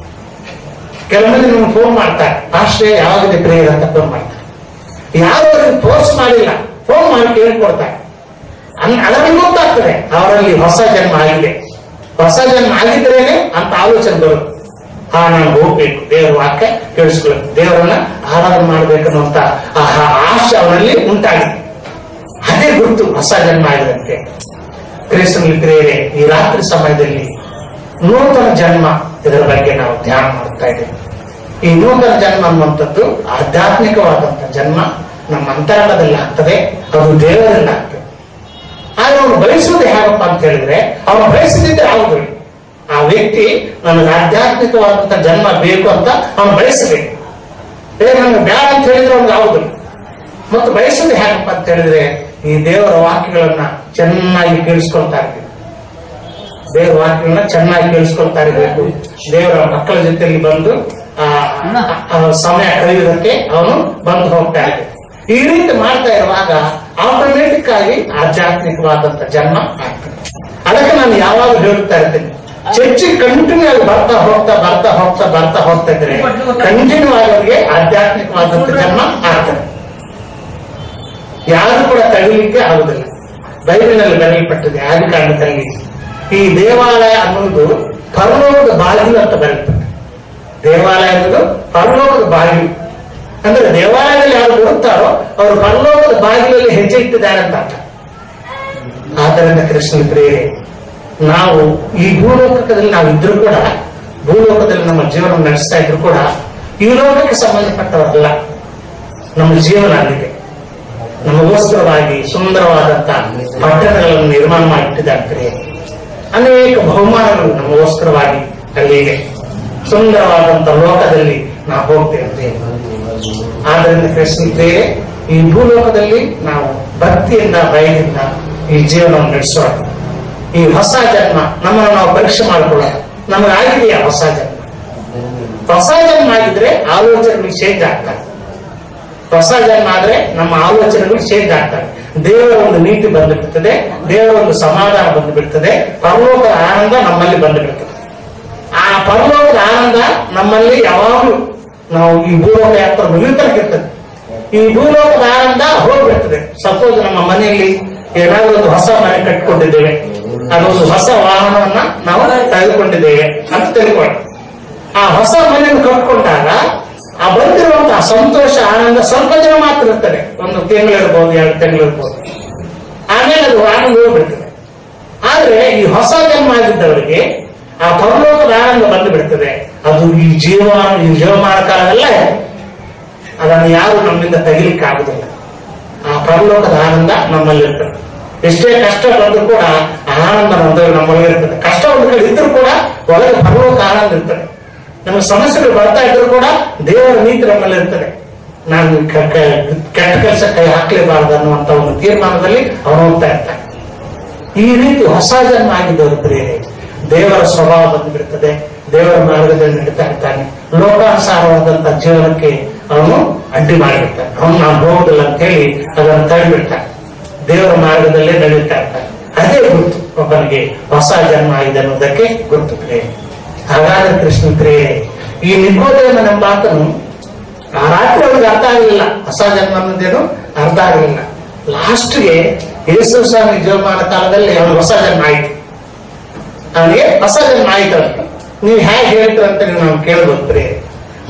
ಕೆಲವೊಂದು ನಿಮ್ಗೆ ಫೋನ್ ಮಾಡ್ತಾರೆ, ಅಷ್ಟೇ ಯಾವಾಗಿದೆ ಪ್ರೇಯರ್ ಅಂತ ಫೋನ್ ಮಾಡ್ತಾರೆ. ಯಾರು ಅವ್ರಿಗೆ ಫೋರ್ಸ್ ಮಾಡಿಲ್ಲ, ಫೋನ್ ಮಾಡಿ ಕೇಳ್ಕೊಡ್ತಾರೆ. ಅದರಲ್ಲಿ ಗೊತ್ತಾಗ್ತದೆ ಅವರಲ್ಲಿ ಹೊಸ ಜನ್ಮ ಆಗಿದೆ. ಹೊಸ ಜನ್ಮ ಆಗಿದ್ರೇನೆ ಅಂತ ಆಲೋಚನೆ ಬರುತ್ತೆ. ನಾನು ಹೋಗ್ಬೇಕು, ದೇವರ ವಾಕ್ಯ ಕೇಳಿಸ್ಕೊಳ್ಬೇಕು, ದೇವರನ್ನ ಆರಾಧನೆ ಮಾಡ್ಬೇಕನ್ನುವಂತ ಆಶೆ ಅವರಲ್ಲಿ ಉಂಟಾಗಿದೆ. ಅದೇ ಗುರುತು ಹೊಸ ಜನ್ಮ ಆಗಿದಂತೆ. ಕ್ರಿಸ್ತನಲ್ಲಿ ಪ್ರಿಯರೇ, ಈ ರಾತ್ರಿ ಸಮಯದಲ್ಲಿ ನೂತನ ಜನ್ಮ ಇದರ ಬಗ್ಗೆ ನಾವು ಧ್ಯಾನ ಮಾಡ್ತಾ ಇದ್ದೇವೆ. ಈ ನೂತನ ಜನ್ಮ ಅನ್ನುವಂಥದ್ದು ಆಧ್ಯಾತ್ಮಿಕವಾದಂತ ಜನ್ಮ ನಮ್ಮ ಅಂತರಂಗದಲ್ಲಿ ಆಗ್ತದೆ, ಅದು ದೇವರಿಂದ ಆಗ್ತದೆ. ಆದ್ರೆ ಅವನು ಬಯಸುವುದು ಹೇಗಪ್ಪ ಅಂತ ಹೇಳಿದ್ರೆ ಅವನು ಬಯಸದಿದ್ರೆ ಆಗುದಿಲ್ಲ. ಆ ವ್ಯಕ್ತಿ ನನಗೆ ಆಧ್ಯಾತ್ಮಿಕವಾದಂತ ಜನ್ಮ ಬೇಕು ಅಂತ ಅವನು ಬಯಸಬೇಕು. ನನಗೆ ಬ್ಯಾಡ ಅಂತ ಹೇಳಿದ್ರೆ ಅವ್ನಿಗೆ ಆಗುದಿಲ್ಲ. ಮತ್ತು ಬಯಸೋದು ಹೇಗಪ್ಪ ಅಂತ ಹೇಳಿದ್ರೆ ಈ ದೇವರ ವಾಕ್ಯಗಳನ್ನ ಚೆನ್ನಾಗಿ ಕೇಳಿಸ್ಕೊಳ್ತಾ ಇರ್ಬೇಕು. ದೇವರ ವಾಕ್ಯಗಳನ್ನ ಚೆನ್ನಾಗಿ ಕೇಳಿಸ್ಕೊಳ್ತಾ ಇರಬೇಕು. ದೇವರ ಮಕ್ಕಳ ಜೊತೆಯಲ್ಲಿ ಬಂದು ಸಮಯ ಕಳೆಯುವುದಕ್ಕೆ ಅವನು ಬಂದು ಹೋಗ್ತಾ ಇರ್ಬೇಕು. ಈ ರೀತಿ ಮಾಡ್ತಾ ಇರುವಾಗ ಆಟೋಮೆಟಿಕ್ ಆಗಿ ಆಧ್ಯಾತ್ಮಿಕವಾದಂತ ಜನ್ಮ ಆಗ್ತದೆ. ಅದಕ್ಕೆ ನಾನು ಯಾವಾಗ ಹೇಳುತ್ತಾ ಇರ್ತೀನಿ, ಚರ್ಚಿಗೆ ಕಂಟಿನ್ಯೂ ಆಗಿ ಬರ್ತಾ ಇದ್ರೆ ಕಂಟಿನ್ಯೂ ಆಗಿ ಅವರಿಗೆ ಆಧ್ಯಾತ್ಮಿಕವಾದಂತ ಜನ್ಮ ಆಗ್ತದೆ. ಯಾರು ಕೂಡ ತಡೀಲಿಕ್ಕೆ ಆಗುದಿಲ್ಲ. ಬೈಬಲಿನಲ್ಲಿ ಬರೆಯಲ್ಪಟ್ಟಿದೆ ಆದಿಕಾಂಡದಲ್ಲಿ ಈ ದೇವಾಲಯ ಅನ್ನುವುದು ಪರಲೋಕದ ಬಾಗಿಲು ಅಂತ ಬರೆಯಲ್ಪಟ್ಟಿದೆ. ದೇವಾಲಯ ಅನ್ನೋದು ಪರಲೋಕದ ಬಾಗಿಲು ಅಂದ್ರೆ ದೇವಾಲಯದಲ್ಲಿ ಯಾರು ಬರುತ್ತಾರೋ ಅವರು ಪರಲೋಕದ ಬಾಗಿಲಲ್ಲಿ ಹೆಜ್ಜೆ ಇಟ್ಟಿದ್ದಾರೆ ಅಂತ ಅರ್ಥ. ಆದ್ದರಿಂದ ಕೃಷ್ಣನ ಪ್ರಿಯರೇ, ನಾವು ಈ ಭೂಲೋಕದಲ್ಲಿ ನಾವಿದ್ರು ಕೂಡ, ಭೂಲೋಕದಲ್ಲಿ ನಮ್ಮ ಜೀವನ ನಡೆಸ್ತಾ ಇದ್ರು ಕೂಡ ಈ ಲೋಕಕ್ಕೆ ಸಂಬಂಧಪಟ್ಟವರಲ್ಲ. ನಮ್ಮ ಜೀವನ ಅಲ್ಲಿದೆ. ನಮಗೋಸ್ಕರವಾಗಿ ಸುಂದರವಾದಂತಹ ಪಟ್ಟಣಗಳನ್ನು ನಿರ್ಮಾಣ ಮಾಡಿಟ್ಟಿದ್ದಾರೆ. ಅನೇಕ ಬಹುಮಾನಗಳು ನಮಗೋಸ್ಕರವಾಗಿ ಅಲ್ಲಿದೆ. ಸುಂದರವಾದಂತಹ ಲೋಕದಲ್ಲಿ ನಾವು ಹೋಗ್ತೇವೆ. ಆದ್ದರಿಂದ ಕೃಷ್ಣೇ, ಈ ಭೂಲೋಕದಲ್ಲಿ ನಾವು ಭಕ್ತಿಯಿಂದ ಭಯದಿಂದ ಈ ಜೀವನವನ್ನು ನಡೆಸೋಣ. ಈ ಹೊಸ ಜನ್ಮ ನಮ್ಮನ್ನು ನಾವು ಪರೀಕ್ಷೆ ಮಾಡಿಕೊಳ್ಳೋಣ. ನಮಗಾಗಿದೆಯಾ ಹೊಸ ಜನ್ಮ? ಹೊಸ ಜನ್ಮ ಆಗಿದ್ರೆ ಆಲೋಚನೆಗಳು ಚೇಂಜ್ ಆಗ್ತವೆ. ಹೊಸ ಜನ್ಮ ಆದ್ರೆ ನಮ್ಮ ಆಲೋಚನೆಗಳು ಚೇಂಜ್ ಆಗ್ತವೆ. ದೇವರ ಒಂದು ನೀತಿ ಬಂದುಬಿಡ್ತದೆ, ದೇವರ ಒಂದು ಸಮಾಧಾನ ಬಂದುಬಿಡ್ತದೆ, ಪರಲೋಕದ ಆನಂದ ನಮ್ಮಲ್ಲಿ ಬಂದುಬಿಡ್ತದೆ. ಆ ಪರಲೋಕದ ಆನಂದ ನಮ್ಮಲ್ಲಿ ಯಾವಾಗಲೂ ನಾವು ಈ ಭೂಲೋಕ ಯಾತ್ರ ಮುಗಿತಕ್ಕಿರ್ತದೆ. ಈ ಭೂಲೋಕದ ಆನಂದ ಹೋಗ್ಬಿಡ್ತದೆ. ಸಪೋಸ್ ನಮ್ಮ ಮನೆಯಲ್ಲಿ ಏನಾದ್ರೂ ಒಂದು ಹೊಸ ಮನೆ ಕಟ್ಟಿಕೊಂಡಿದ್ದೇವೆ, ಅದೊಂದು ಹೊಸ ವಾಹನವನ್ನ ನಾವು ತೆಗೆದುಕೊಂಡಿದ್ದೇವೆ ಅಂತ ತಿಳ್ಕೊಂಡು ಆ ಹೊಸ ಮನೆಯನ್ನು ಕಟ್ಕೊಂಡಾಗ ಆ ಬಂದಿರುವಂತಹ ಸಂತೋಷ ಆನಂದ ಸ್ವಲ್ಪ ಜನ ಮಾತ್ರ ಇರ್ತದೆ. ಒಂದು ತಿಂಗಳಿರ್ಬೋದು, 2 ತಿಂಗಳಿರ್ಬೋದು, ಆಮೇಲೆ ಅದು ಆನಂದ ಹೋಗ್ಬಿಡ್ತದೆ. ಆದ್ರೆ ಈ ಹೊಸ ಜನ್ಮ ಆಗಿದ್ದವರಿಗೆ ಆ ಪರಲೋಕದ ಆನಂದ ಬಂದು ಬಿಡ್ತದೆ. ಅದು ಈ ಜೀವಮಾನ ಕಾಲದಲ್ಲ. ಅದನ್ನು ಯಾರು ನಮ್ಮಿಂದ ತೆಗಿಲಿಕ್ಕೆ ಆಗುದಿಲ್ಲ. ಆ ಪರಲೋಕದ ಆನಂದ ನಮ್ಮಲ್ಲಿರ್ತದೆ. ಎಷ್ಟೇ ಕಷ್ಟ ಬಂದರೂ ಕೂಡ ಆನಂದ ನಮ್ಮಲ್ಲಿ ಇರ್ತದೆ. ಕಷ್ಟ ಒಂದು ಕಡೆ ಇದ್ರೂ ಕೂಡ ಒಳಗೆ ಪರಲೋಕ ಆನಂದ ಇರ್ತದೆ. ನಮಗೆ ಸಮಸ್ಯೆಗಳು ಬರ್ತಾ ಇದ್ರು ಕೂಡ ದೇವರ ನೀತಿ ನಮ್ಮಲ್ಲಿ ಇರ್ತದೆ. ನಾನು ಕೆಟ್ಟ ಕೆಲಸ ಕೈ ಹಾಕ್ಲೇಬಾರದು ಅನ್ನುವಂತ ಒಂದು ತೀರ್ಮಾನದಲ್ಲಿ ಅವನು ಹೋಗ್ತಾ ಇರ್ತಾನೆ. ಈ ರೀತಿ ಹೊಸ ಜನ್ಮ ಆಗಿದ್ದವರು ಪ್ರಿಯರೇ, ದೇವರ ಸ್ವಭಾವ ಬಂದುಬಿಡ್ತದೆ. ದೇವರ ಮಾರ್ಗದಲ್ಲಿ ನಡೀತಾ ಇರ್ತಾನೆ. ಲೋಕಾನುಸಾರವಾದಂತಹ ಜೀವನಕ್ಕೆ ಅವನು ಅಡ್ಡಿ ಮಾಡಿಬಿಡ್ತಾನೆ. ಅವನು ನಾನು ಹೋಗುದಿಲ್ಲ ಅಂತ ಹೇಳಿ ಅದನ್ನು ತಡೆಬಿಡ್ತಾನೆ. ದೇವರ ಮಾರ್ಗದಲ್ಲೇ ನಡೀತಾ ಇರ್ತಾನೆ. ಅದೇ ಗುರುತು ಒಬ್ಬನಿಗೆ ಹೊಸ ಜನ್ಮ ಆಗಿದೆ ಅನ್ನೋದಕ್ಕೆ ಗುರುತು ಪ್ರಿಯರೇ. ಹಾಗಾದ್ರೆ ಕೃಷ್ಣ ಪ್ರಿಯರೇ, ಈ ನಿಕೋದೇಮನ ಮಾತನ್ನು ಆ ರಾತ್ರಿ ಅವ್ರಿಗೆ ಅರ್ಥ ಆಗಲಿಲ್ಲ. ಹೊಸ ಜನ್ಮ ಅನ್ನೋದೇನು ಅರ್ಥ ಆಗಲಿಲ್ಲ. ಲಾಸ್ಟ್ಗೆ ಯೇಸು ಸ್ವಾಮಿ ಜೀವಮಾನ ಕಾಲದಲ್ಲಿ ಅವನು ಹೊಸ ಜನ್ಮ ಆಯ್ತು. ಅವನಿಗೆ ಹೊಸ ಜನ್ಮ ಆಯ್ತು ಅಂತ ನೀವು ಹೇಗೆ ಹೇಳ್ತೀರಂತ ನಾವು ಕೇಳ್ಬೋದು ಪ್ರಿಯರೇ.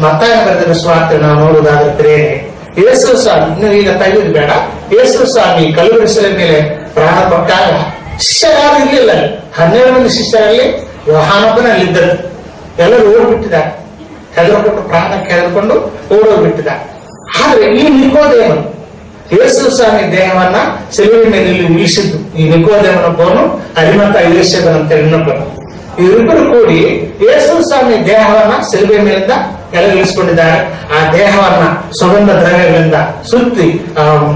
ಮತ್ತಾಯ ಬರೆದಿರೋ ಸ್ವಾರ್ಥ ನಾವು ನೋಡುವುದಾದ್ರೆ ಪ್ರಿಯರೇ, ಯೇಸು ಸ್ವಾಮಿ ಇನ್ನು ಈಗ ತೆಗೆದು ಬೇಡ, ಯೇಸು ಸ್ವಾಮಿ ಕಲ್ಲುರಿಸಲ ಮೇಲೆ ಪ್ರಾಣ ಕೊಟ್ಟಾಗ ಶಿಷ್ಯರಾರು ಇರ್ಲಿಲ್ಲ. 12 ಮಂದಿ ಶಿಷ್ಯರಲ್ಲಿ ಯೋಹಾನೊಬ್ಬನಲ್ಲಿದ್ದರು. ಎಲ್ಲರೂ ಓಡ್ಬಿಟ್ಟಿದ್ದಾರೆ. ಹೆದರ್ಕೊಂಡು ಪ್ರಾಣಕ್ಕೆ ಹೆದರ್ಕೊಂಡು ಓಡೋಗ್ಬಿಟ್ಟಿದ್ದಾರೆ. ಆದ್ರೆ ಈ ನಿಕೋದೇಮನು ಯೇಸು ಸ್ವಾಮಿ ದೇಹವನ್ನ ಸಿಲುವೆ ಮೇಲೆ ನಿಲ್ಲಿಸಿದ್ದು. ಈ ನಿಕೋದೇಮನೊಬ್ಬನು, ಅರಿಮತ ಯೋಸೇಫನಂತ ಇನ್ನೊಬ್ಬನು, ಇವರಿಬ್ಬರು ಕೂಡಿ ಯೇಸು ಸ್ವಾಮಿ ದೇಹವನ್ನ ಸಿಲುವೆ ಮೇಲಿಂದ ಕೆಳಗಿಳಿಸಿಕೊಂಡಿದ್ದಾರೆ. ಆ ದೇಹವನ್ನ ಸುಗಂಧ ದ್ರವ್ಯಗಳಿಂದ ಸುತ್ತಿ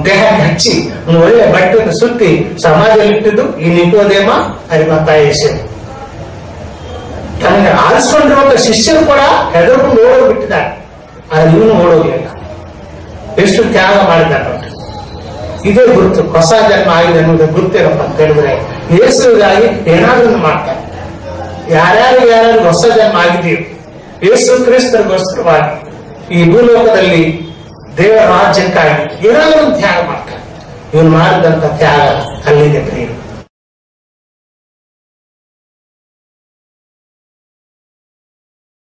ದೇಹಕ್ಕೆ ಹಚ್ಚಿ ಒಂದು ಒಳ್ಳೆ ಬಟ್ಟೆಯನ್ನು ಸುತ್ತಿ ಸಮಾಧಿಯಲ್ಲಿ ಇಟ್ಟಿದ್ದು ಈ ನಿಕೋದೇಮ, ಅರಿಮತ ಯೋಸೇಫ. ತನಗೆ ಆರಿಸಿಕೊಂಡಿರುವಂತ ಶಿಷ್ಯರು ಕೂಡ ಹೆದರ್ಕೊಂಡು ಓಡೋಗ್ಬಿಟ್ಟಿದ್ದಾರೆ. ಆದ್ರೆ ಇವನು ಓಡೋಗ್ಲಿಲ್ಲ. ಎಷ್ಟು ತ್ಯಾಗ ಮಾಡಿದ್ದಾರೆ. ಇದೇ ಗುರುತು ಹೊಸ ಜನ್ಮ ಆಗಿದೆ ಅನ್ನೋದು ಗುರುತೇನಪ್ಪ ಅಂತ ಹೇಳಿದ್ರೆ, ಯೇಸುಗಾಗಿ ಏನಾದ್ರೂ ಮಾಡ್ತಾರೆ. ಯಾರ್ಯಾರು ಹೊಸ ಜನ್ಮ ಆಗಿದೆಯೋ ಯೇಸು ಕ್ರಿಸ್ತರಿಗೋಸ್ಕರವಾಗಿ ಈ ಭೂಲೋಕದಲ್ಲಿ ದೇವರ ರಾಜ್ಯಕ್ಕಾಗಿ ಏನಾದ್ರೂ ತ್ಯಾಗ ಮಾಡ್ತಾರೆ. ಇವನು ಮಾಡಿದಂತ ತ್ಯಾಗ ಅಲ್ಲಿದೆ ಪ್ರಿಯ.